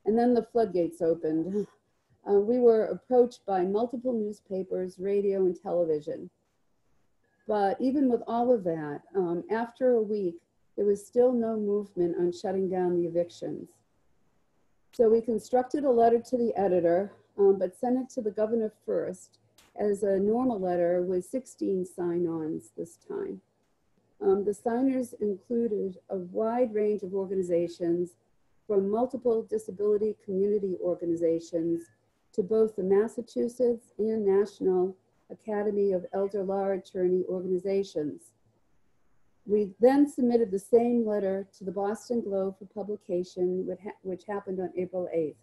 and then the floodgates opened. We were approached by multiple newspapers, radio, and television. But even with all of that, after a week, there was still no movement on shutting down the evictions. So we constructed a letter to the editor, but sent it to the governor first as a normal letter with 16 sign-ons this time. The signers included a wide range of organizations, from multiple disability community organizations to both the Massachusetts and National Academy of Elder Law Attorney organizations. We then submitted the same letter to the Boston Globe for publication, which happened on April 8th.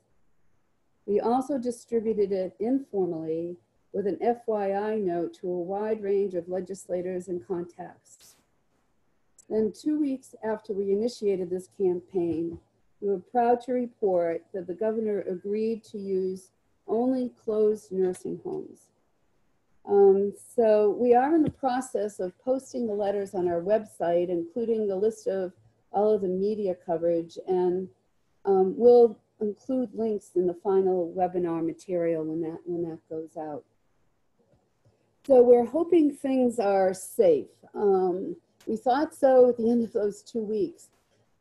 We also distributed it informally with an FYI note to a wide range of legislators and contacts. Then 2 weeks after we initiated this campaign, we were proud to report that the governor agreed to use only closed nursing homes. So we are in the process of posting the letters on our website, including the list of all of the media coverage, and we'll include links in the final webinar material when that goes out. So we're hoping things are safe. We thought so at the end of those 2 weeks,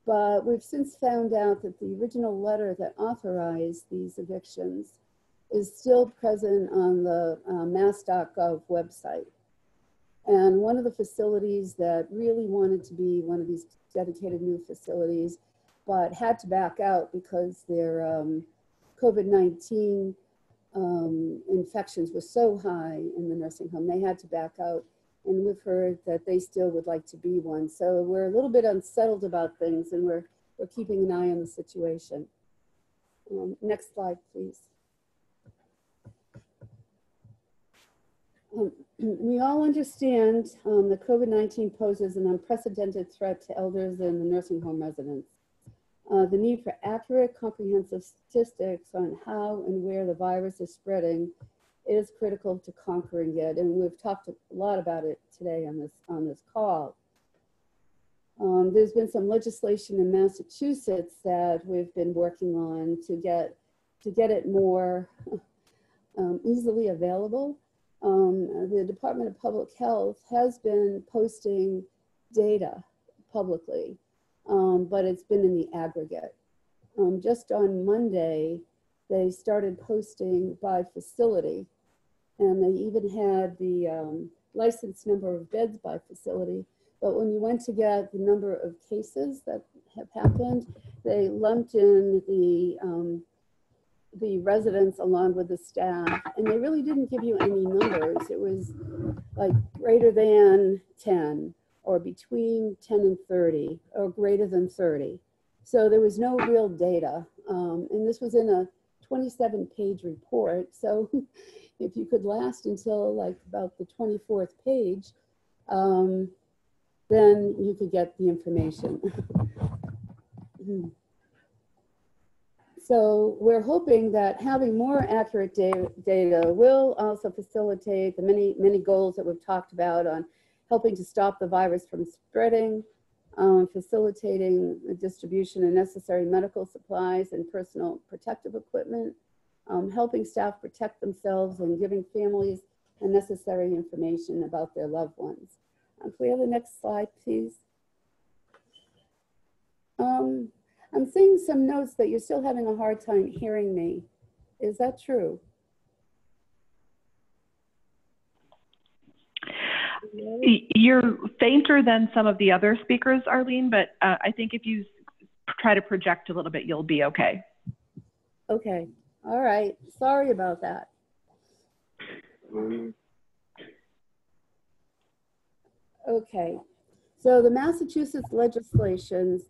but we've since found out that the original letter that authorized these evictions is still present on the mass.gov website. And one of the facilities that really wanted to be one of these dedicated new facilities, but had to back out because their COVID-19 infections were so high in the nursing home, they had to back out. And we've heard that they still would like to be one. So we're a little bit unsettled about things, and we're keeping an eye on the situation. Next slide, please. We all understand that COVID-19 poses an unprecedented threat to elders and the nursing home residents. The need for accurate, comprehensive statistics on how and where the virus is spreading is critical to conquering it, and we've talked a lot about it today on this call. There's been some legislation in Massachusetts that we've been working on to get it more easily available. The Department of Public Health has been posting data publicly, but it's been in the aggregate. Just on Monday, they started posting by facility, and they even had the licensed number of beds by facility. But when you went to get the number of cases that have happened, they lumped in the residents along with the staff, and they really didn't give you any numbers. It was like greater than 10, or between 10 and 30, or greater than 30. So there was no real data. And this was in a 27-page report. So if you could last until like about the 24th page, then you could get the information. So we're hoping that having more accurate data will also facilitate the many goals that we've talked about on helping to stop the virus from spreading, facilitating the distribution of necessary medical supplies and personal protective equipment, helping staff protect themselves, and giving families the necessary information about their loved ones. Can we have the next slide, please? I'm seeing some notes that you're still having a hard time hearing me. Is that true? You're fainter than some of the other speakers, Arlene, but I think if you try to project a little bit, you'll be okay. Okay, all right, sorry about that. Okay, so the Massachusetts legislation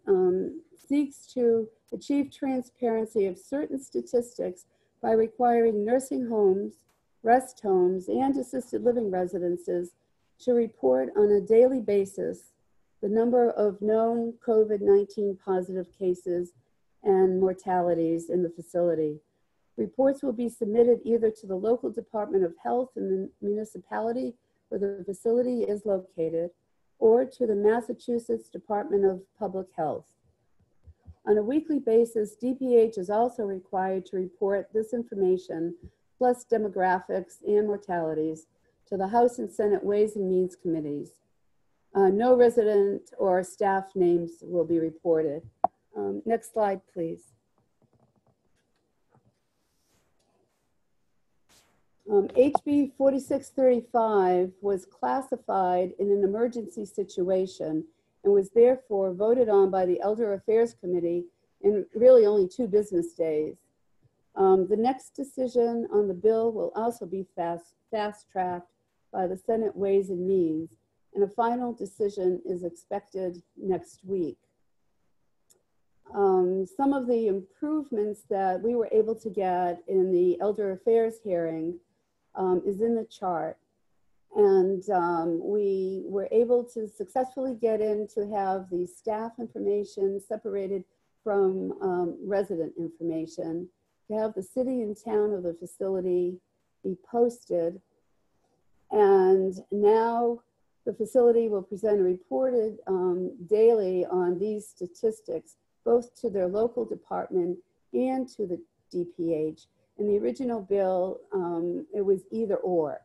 seeks to achieve transparency of certain statistics by requiring nursing homes, rest homes, and assisted living residences to report on a daily basis the number of known COVID-19 positive cases and mortalities in the facility. Reports will be submitted either to the local Department of Health in the municipality where the facility is located, or to the Massachusetts Department of Public Health. On a weekly basis, DPH is also required to report this information, plus demographics and mortalities, to the House and Senate Ways and Means Committees. No resident or staff names will be reported. Next slide, please. HB 4635 was classified in an emergency situation and was therefore voted on by the Elder Affairs Committee in really only 2 business days. The next decision on the bill will also be fast-tracked by the Senate Ways and Means, and a final decision is expected next week. Some of the improvements that we were able to get in the Elder Affairs hearing is in the chart. And we were able to successfully get in to have the staff information separated from resident information, to have the city and town of the facility be posted. And now the facility will present a reported daily on these statistics, both to their local department and to the DPH. In the original bill, it was either or.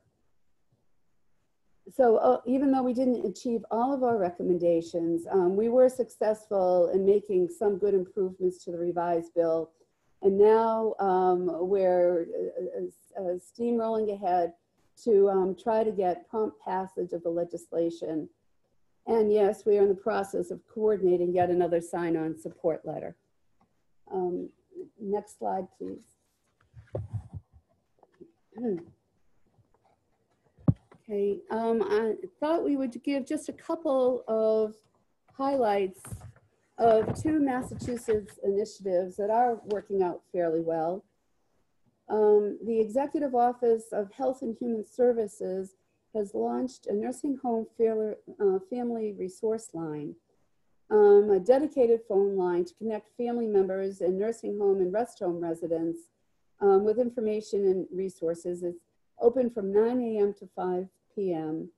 So even though we didn't achieve all of our recommendations, we were successful in making some good improvements to the revised bill. And now we're steamrolling ahead to try to get prompt passage of the legislation. And yes, we are in the process of coordinating yet another sign-on support letter. Next slide, please. Okay, I thought we would give just a couple of highlights of 2 Massachusetts initiatives that are working out fairly well. The Executive Office of Health and Human Services has launched a nursing home family resource line, a dedicated phone line to connect family members and nursing home and rest home residents with information and resources. It's open from 9 a.m. to 5 p.m.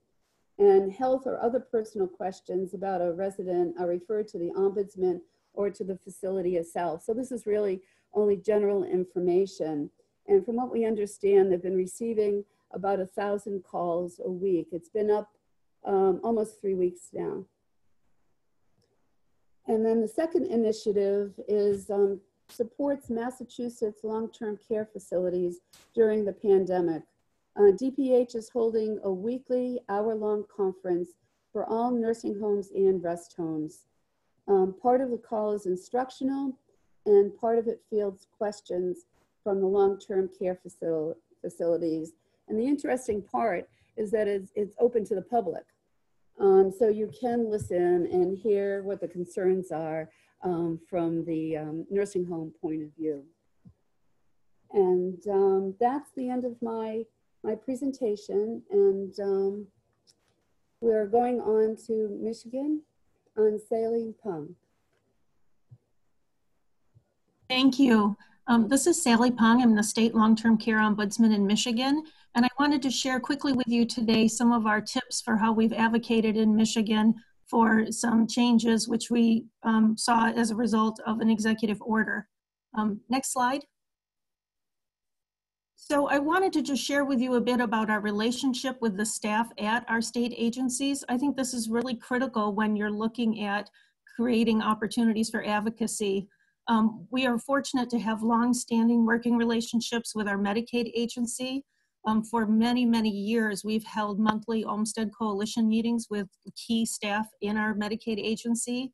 And health or other personal questions about a resident are referred to the ombudsman or to the facility itself. So this is really only general information. And from what we understand, they've been receiving about 1,000 calls a week. It's been up almost 3 weeks now. And then the second initiative is supports Massachusetts long-term care facilities during the pandemic. DPH is holding a weekly hour-long conference for all nursing homes and rest homes. Part of the call is instructional and part of it fields questions from the long-term care facilities. And the interesting part is that it's open to the public. So you can listen and hear what the concerns are from the nursing home point of view. And that's the end of my presentation. And we're going on to Michigan on Sally Pung. Thank you. This is Sally Pung. I'm the State Long-Term Care Ombudsman in Michigan. And I wanted to share quickly with you today some of our tips for how we've advocated in Michigan for some changes which we saw as a result of an executive order. Next slide. So I wanted to just share with you a bit about our relationship with the staff at our state agencies. I think this is really critical when you're looking at creating opportunities for advocacy. We are fortunate to have long-standing working relationships with our Medicaid agency. For many, many years, we've held monthly Olmsted Coalition meetings with key staff in our Medicaid agency.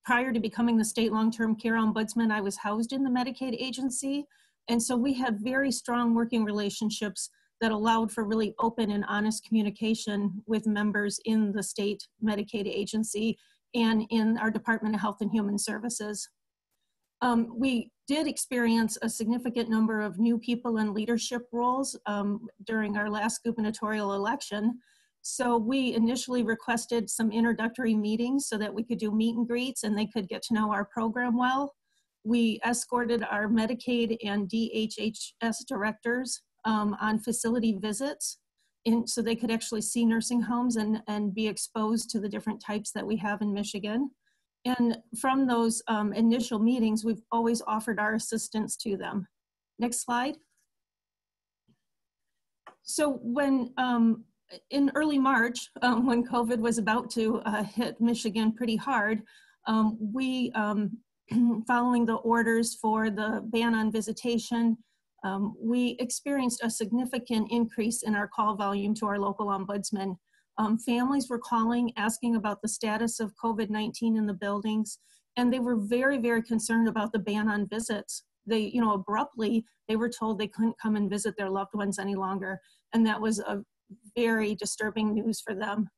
Prior to becoming the State Long-Term Care Ombudsman, I was housed in the Medicaid agency. And so we have very strong working relationships that allowed for really open and honest communication with members in the state Medicaid agency and in our Department of Health and Human Services. We did experience a significant number of new people in leadership roles during our last gubernatorial election. So we initially requested some introductory meetings so that we could do meet and greets and they could get to know our program well. We escorted our Medicaid and DHHS directors on facility visits so they could actually see nursing homes and be exposed to the different types that we have in Michigan. And from those initial meetings, we've always offered our assistance to them. Next slide. So when in early March, when COVID was about to hit Michigan pretty hard, we, following the orders for the ban on visitation, we experienced a significant increase in our call volume to our local ombudsman. Families were calling, asking about the status of COVID-19 in the buildings, and they were very, very concerned about the ban on visits. They, abruptly, they were told they couldn't come and visit their loved ones any longer, and that was a very disturbing news for them.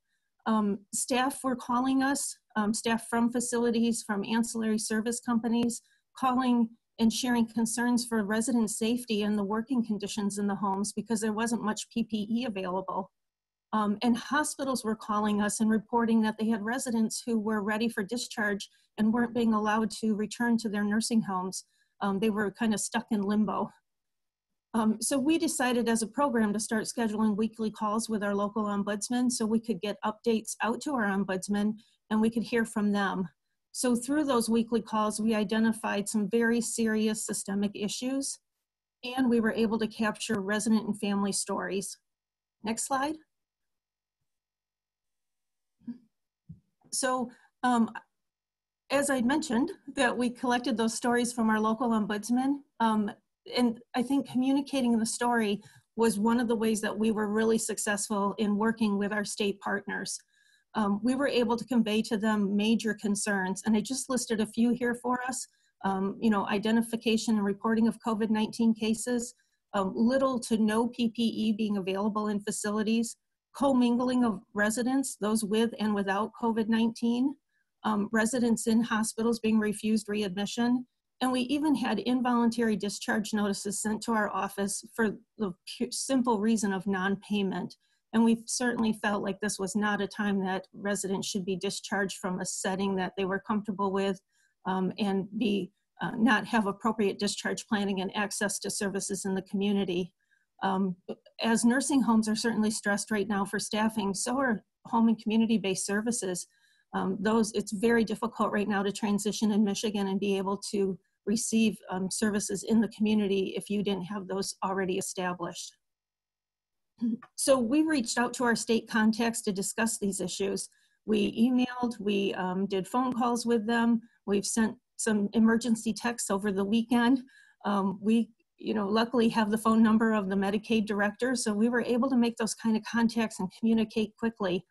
Staff were calling us, staff from facilities, from ancillary service companies, calling and sharing concerns for resident safety and the working conditions in the homes because there wasn't much PPE available. And hospitals were calling us and reporting that they had residents who were ready for discharge and weren't being allowed to return to their nursing homes. They were kind of stuck in limbo. So we decided as a program to start scheduling weekly calls with our local ombudsman so we could get updates out to our ombudsman and we could hear from them. So through those weekly calls, we identified some very serious systemic issues and we were able to capture resident and family stories. Next slide. So as I mentioned, that we collected those stories from our local ombudsman, and I think communicating the story was one of the ways that we were really successful in working with our state partners. We were able to convey to them major concerns, and I just listed a few here for us. Identification and reporting of COVID-19 cases, little to no PPE being available in facilities, commingling of residents, those with and without COVID-19, residents in hospitals being refused readmission, and we even had involuntary discharge notices sent to our office for the simple reason of non-payment. And we certainly felt like this was not a time that residents should be discharged from a setting that they were comfortable with and not have appropriate discharge planning and access to services in the community. As nursing homes are certainly stressed right now for staffing, so are home and community-based services. It's very difficult right now to transition in Michigan and be able to receive services in the community if you didn't have those already established. So we reached out to our state contacts to discuss these issues. We emailed, we did phone calls with them. We've sent some emergency texts over the weekend. We luckily have the phone number of the Medicaid director, so we were able to make those kind of contacts and communicate quickly.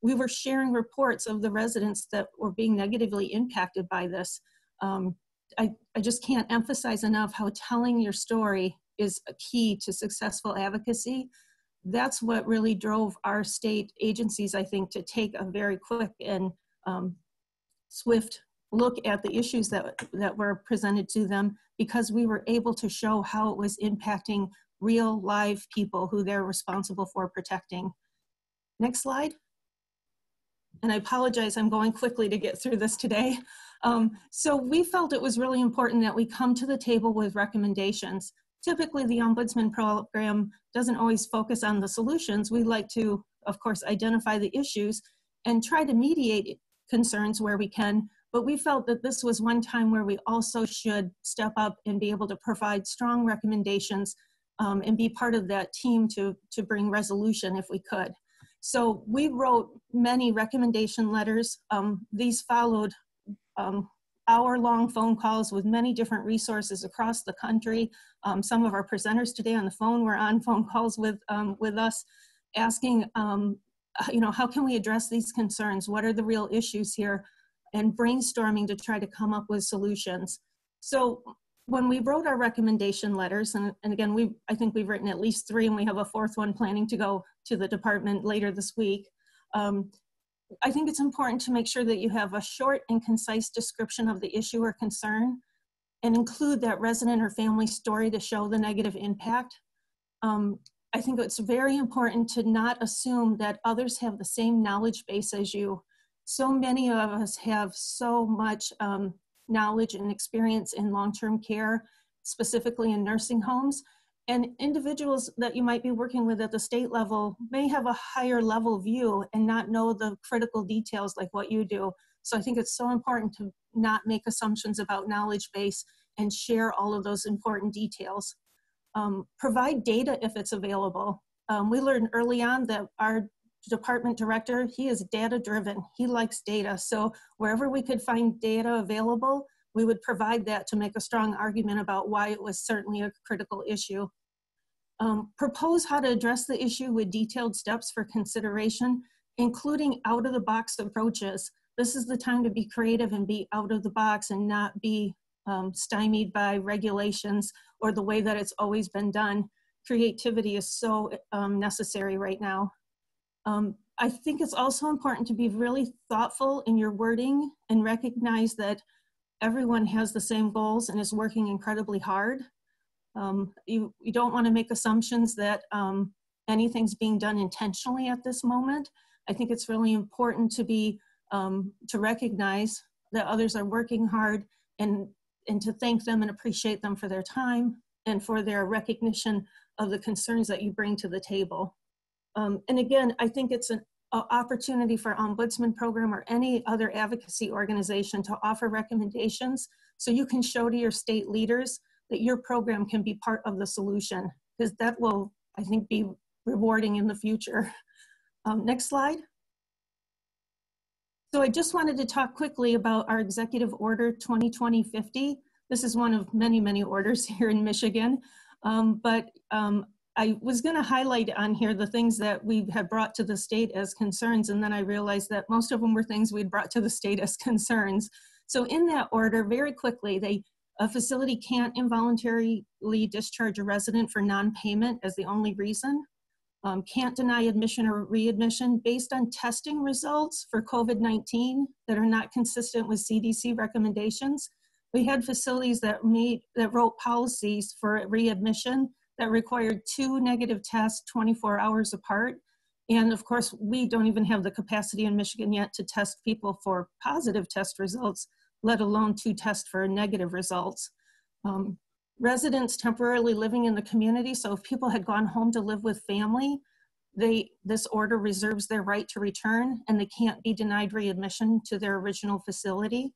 We were sharing reports of the residents that were being negatively impacted by this. I just can't emphasize enough how telling your story is a key to successful advocacy. That's what really drove our state agencies, I think, to take a very quick and swift look at the issues that were presented to them, because we were able to show how it was impacting real live people who they're responsible for protecting. Next slide. And I apologize, I'm going quickly to get through this today. So we felt it was really important that we come to the table with recommendations. Typically, the Ombudsman program doesn't always focus on the solutions. We like to, of course, identify the issues and try to mediate concerns where we can, but we felt that this was one time where we also should step up and be able to provide strong recommendations and be part of that team to bring resolution if we could. So we wrote many recommendation letters. These followed hour-long phone calls with many different resources across the country. Some of our presenters today on the phone were on phone calls with us, asking, how can we address these concerns? What are the real issues here? And brainstorming to try to come up with solutions. So when we wrote our recommendation letters, and again, I think we've written at least 3, and we have a 4th one planning to go to the department later this week. I think it's important to make sure that you have a short and concise description of the issue or concern and include that resident or family story to show the negative impact. I think it's very important to not assume that others have the same knowledge base as you. So many of us have so much knowledge and experience in long-term care, specifically in nursing homes. And individuals that you might be working with at the state level may have a higher level view and not know the critical details like what you do. So I think it's so important to not make assumptions about knowledge base and share all of those important details. Provide data if it's available. We learned early on that our department director, he is data driven. He likes data. So wherever we could find data available, we would provide that to make a strong argument about why it was certainly a critical issue. Propose how to address the issue with detailed steps for consideration, including out-of-the-box approaches. This is the time to be creative and be out of the box and not be stymied by regulations or the way that it's always been done. Creativity is so necessary right now. I think it's also important to be really thoughtful in your wording and recognize that everyone has the same goals and is working incredibly hard. You don't want to make assumptions that anything's being done intentionally at this moment. I think it's really important to be to recognize that others are working hard and to thank them and appreciate them for their time and for their recognition of the concerns that you bring to the table. And again, I think it's an opportunity for Ombudsman Program or any other advocacy organization to offer recommendations so you can show to your state leaders that your program can be part of the solution, because that will, I think, be rewarding in the future. Next slide. So I just wanted to talk quickly about our Executive Order 2020-50. This is one of many, many orders here in Michigan. I was going to highlight on here the things that we had brought to the state as concerns, and then I realized that most of them were things we'd brought to the state as concerns. So in that order, very quickly, a facility can't involuntarily discharge a resident for non-payment as the only reason. Can't deny admission or readmission based on testing results for COVID-19 that are not consistent with CDC recommendations. We had facilities that wrote policies for readmission that required 2 negative tests 24 hours apart. And of course, we don't even have the capacity in Michigan yet to test people for positive test results, let alone 2 tests for negative results. Residents temporarily living in the community, so if people had gone home to live with family, this order reserves their right to return and they can't be denied readmission to their original facility.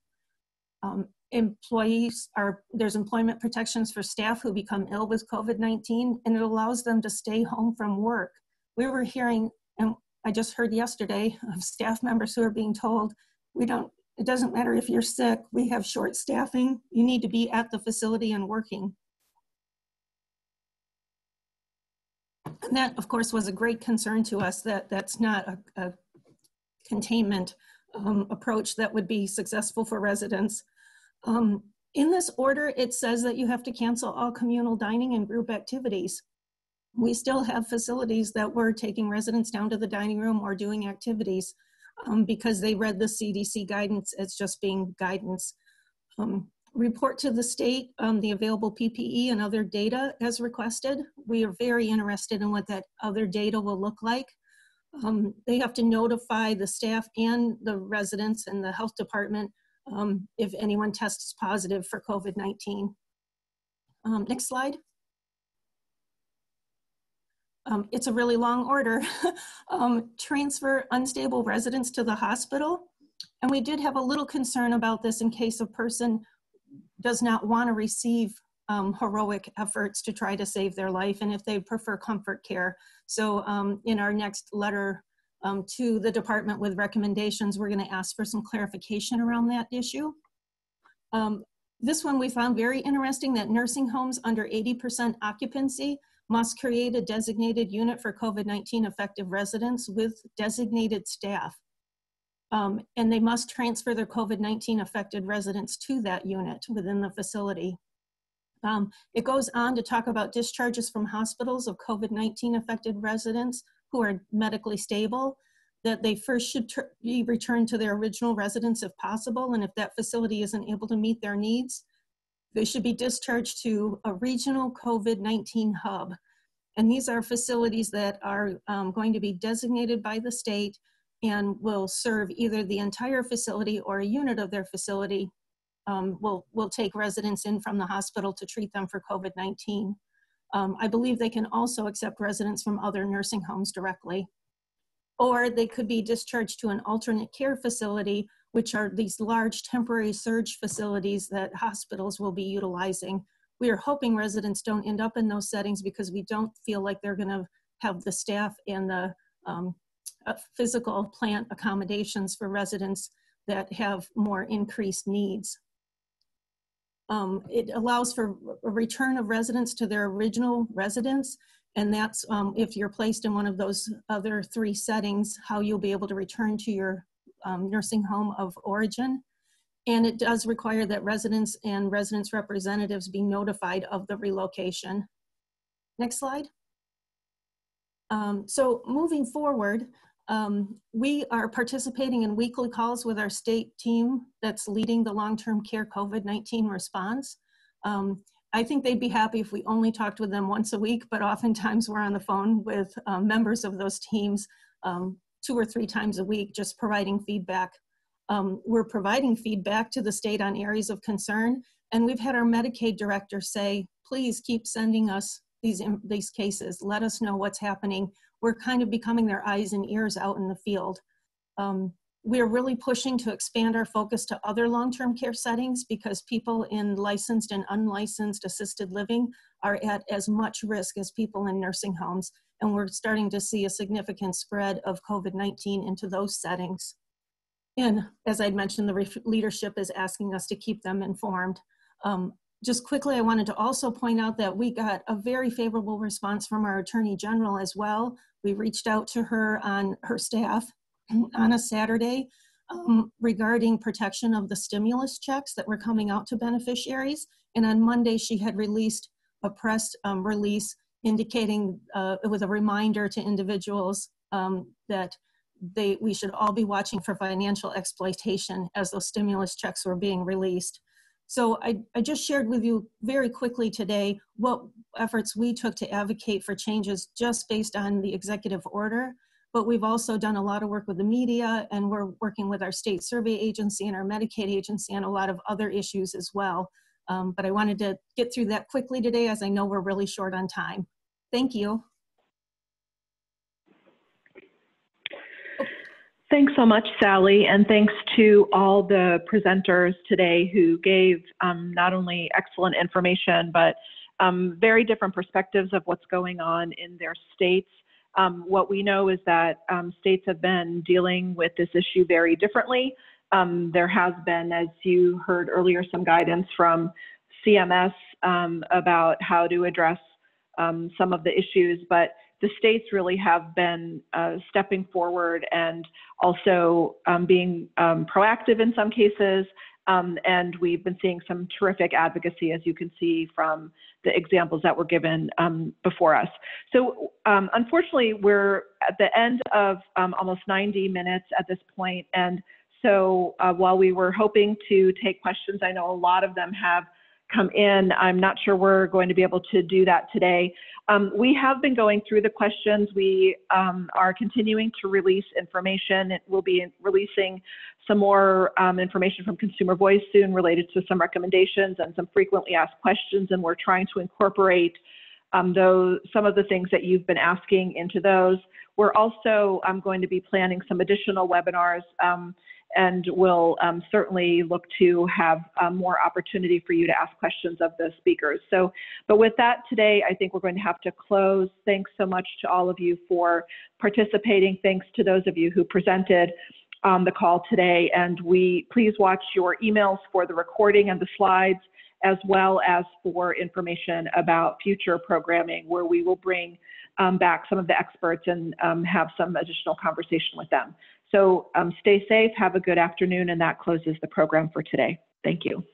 There's employment protections for staff who become ill with COVID-19, and it allows them to stay home from work. We were hearing, and I just heard yesterday, of staff members who are being told, it doesn't matter if you're sick, we have short staffing, you need to be at the facility and working. And that, of course, was a great concern to us that that's not a containment approach that would be successful for residents. In this order, it says that you have to cancel all communal dining and group activities. We still have facilities that were taking residents down to the dining room or doing activities because they read the CDC guidance as just being guidance. Report to the state the available PPE and other data as requested. We are very interested in what that other data will look like. They have to notify the staff and the residents and the health department if anyone tests positive for COVID-19. Next slide. It's a really long order. Transfer unstable residents to the hospital. And we did have a little concern about this in case a person does not want to receive heroic efforts to try to save their life, and if they prefer comfort care. So in our next letter to the department with recommendations, we're going to ask for some clarification around that issue. This one we found very interesting, that nursing homes under 80% occupancy must create a designated unit for COVID-19 affected residents with designated staff. And they must transfer their COVID-19 affected residents to that unit within the facility. It goes on to talk about discharges from hospitals of COVID-19 affected residents who are medically stable, that they first should be returned to their original residence if possible, and if that facility isn't able to meet their needs, they should be discharged to a regional COVID-19 hub. And these are facilities that are going to be designated by the state and will serve either the entire facility or a unit of their facility. Will take residents in from the hospital to treat them for COVID-19. I believe they can also accept residents from other nursing homes directly. Or they could be discharged to an alternate care facility, which are these large temporary surge facilities that hospitals will be utilizing. We are hoping residents don't end up in those settings because we don't feel like they're going to have the staff and the physical plant accommodations for residents that have more increased needs. It allows for a return of residents to their original residence, and that's if you're placed in one of those other 3 settings, how you'll be able to return to your nursing home of origin. And it does require that residents and residents' representatives be notified of the relocation. Next slide. So moving forward, we are participating in weekly calls with our state team that's leading the long-term care COVID-19 response. I think they'd be happy if we only talked with them once a week, but oftentimes we're on the phone with members of those teams 2 or 3 times a week, just providing feedback. We're providing feedback to the state on areas of concern, and we've had our Medicaid director say, please keep sending us these cases. Let us know what's happening. We're kind of becoming their eyes and ears out in the field. We're really pushing to expand our focus to other long-term care settings because people in licensed and unlicensed assisted living are at as much risk as people in nursing homes. And we're starting to see a significant spread of COVID-19 into those settings. And as I'd mentioned, the leadership is asking us to keep them informed. Just quickly, I wanted to also point out that we got a very favorable response from our Attorney General as well. We reached out to her on her staff on a Saturday regarding protection of the stimulus checks that were coming out to beneficiaries. And on Monday, she had released a press release indicating with a reminder to individuals that we should all be watching for financial exploitation as those stimulus checks were being released. So I just shared with you very quickly today what efforts we took to advocate for changes just based on the executive order. But we've also done a lot of work with the media, and we're working with our state survey agency and our Medicaid agency on a lot of other issues as well. But I wanted to get through that quickly today as I know we're really short on time. Thank you. Thanks so much, Sally, and thanks to all the presenters today who gave not only excellent information, but very different perspectives of what's going on in their states. What we know is that states have been dealing with this issue very differently. There has been, as you heard earlier, some guidance from CMS about how to address some of the issues, but the states really have been stepping forward and also being proactive in some cases. And we've been seeing some terrific advocacy, as you can see from the examples that were given before us. So unfortunately, we're at the end of almost 90 minutes at this point. And so while we were hoping to take questions, I know a lot of them have come in. I'm not sure we're going to be able to do that today. We have been going through the questions. We are continuing to release information. We'll be releasing some more information from Consumer Voice soon related to some recommendations and some frequently asked questions, and we're trying to incorporate some of the things that you've been asking into those. We're also going to be planning some additional webinars, and we'll certainly look to have more opportunity for you to ask questions of the speakers. So, but with that today, I think we're going to have to close. Thanks so much to all of you for participating. Thanks to those of you who presented on the call today. And please watch your emails for the recording and the slides, as well as for information about future programming, where we will bring back some of the experts and have some additional conversation with them. So stay safe, have a good afternoon, and that closes the program for today. Thank you.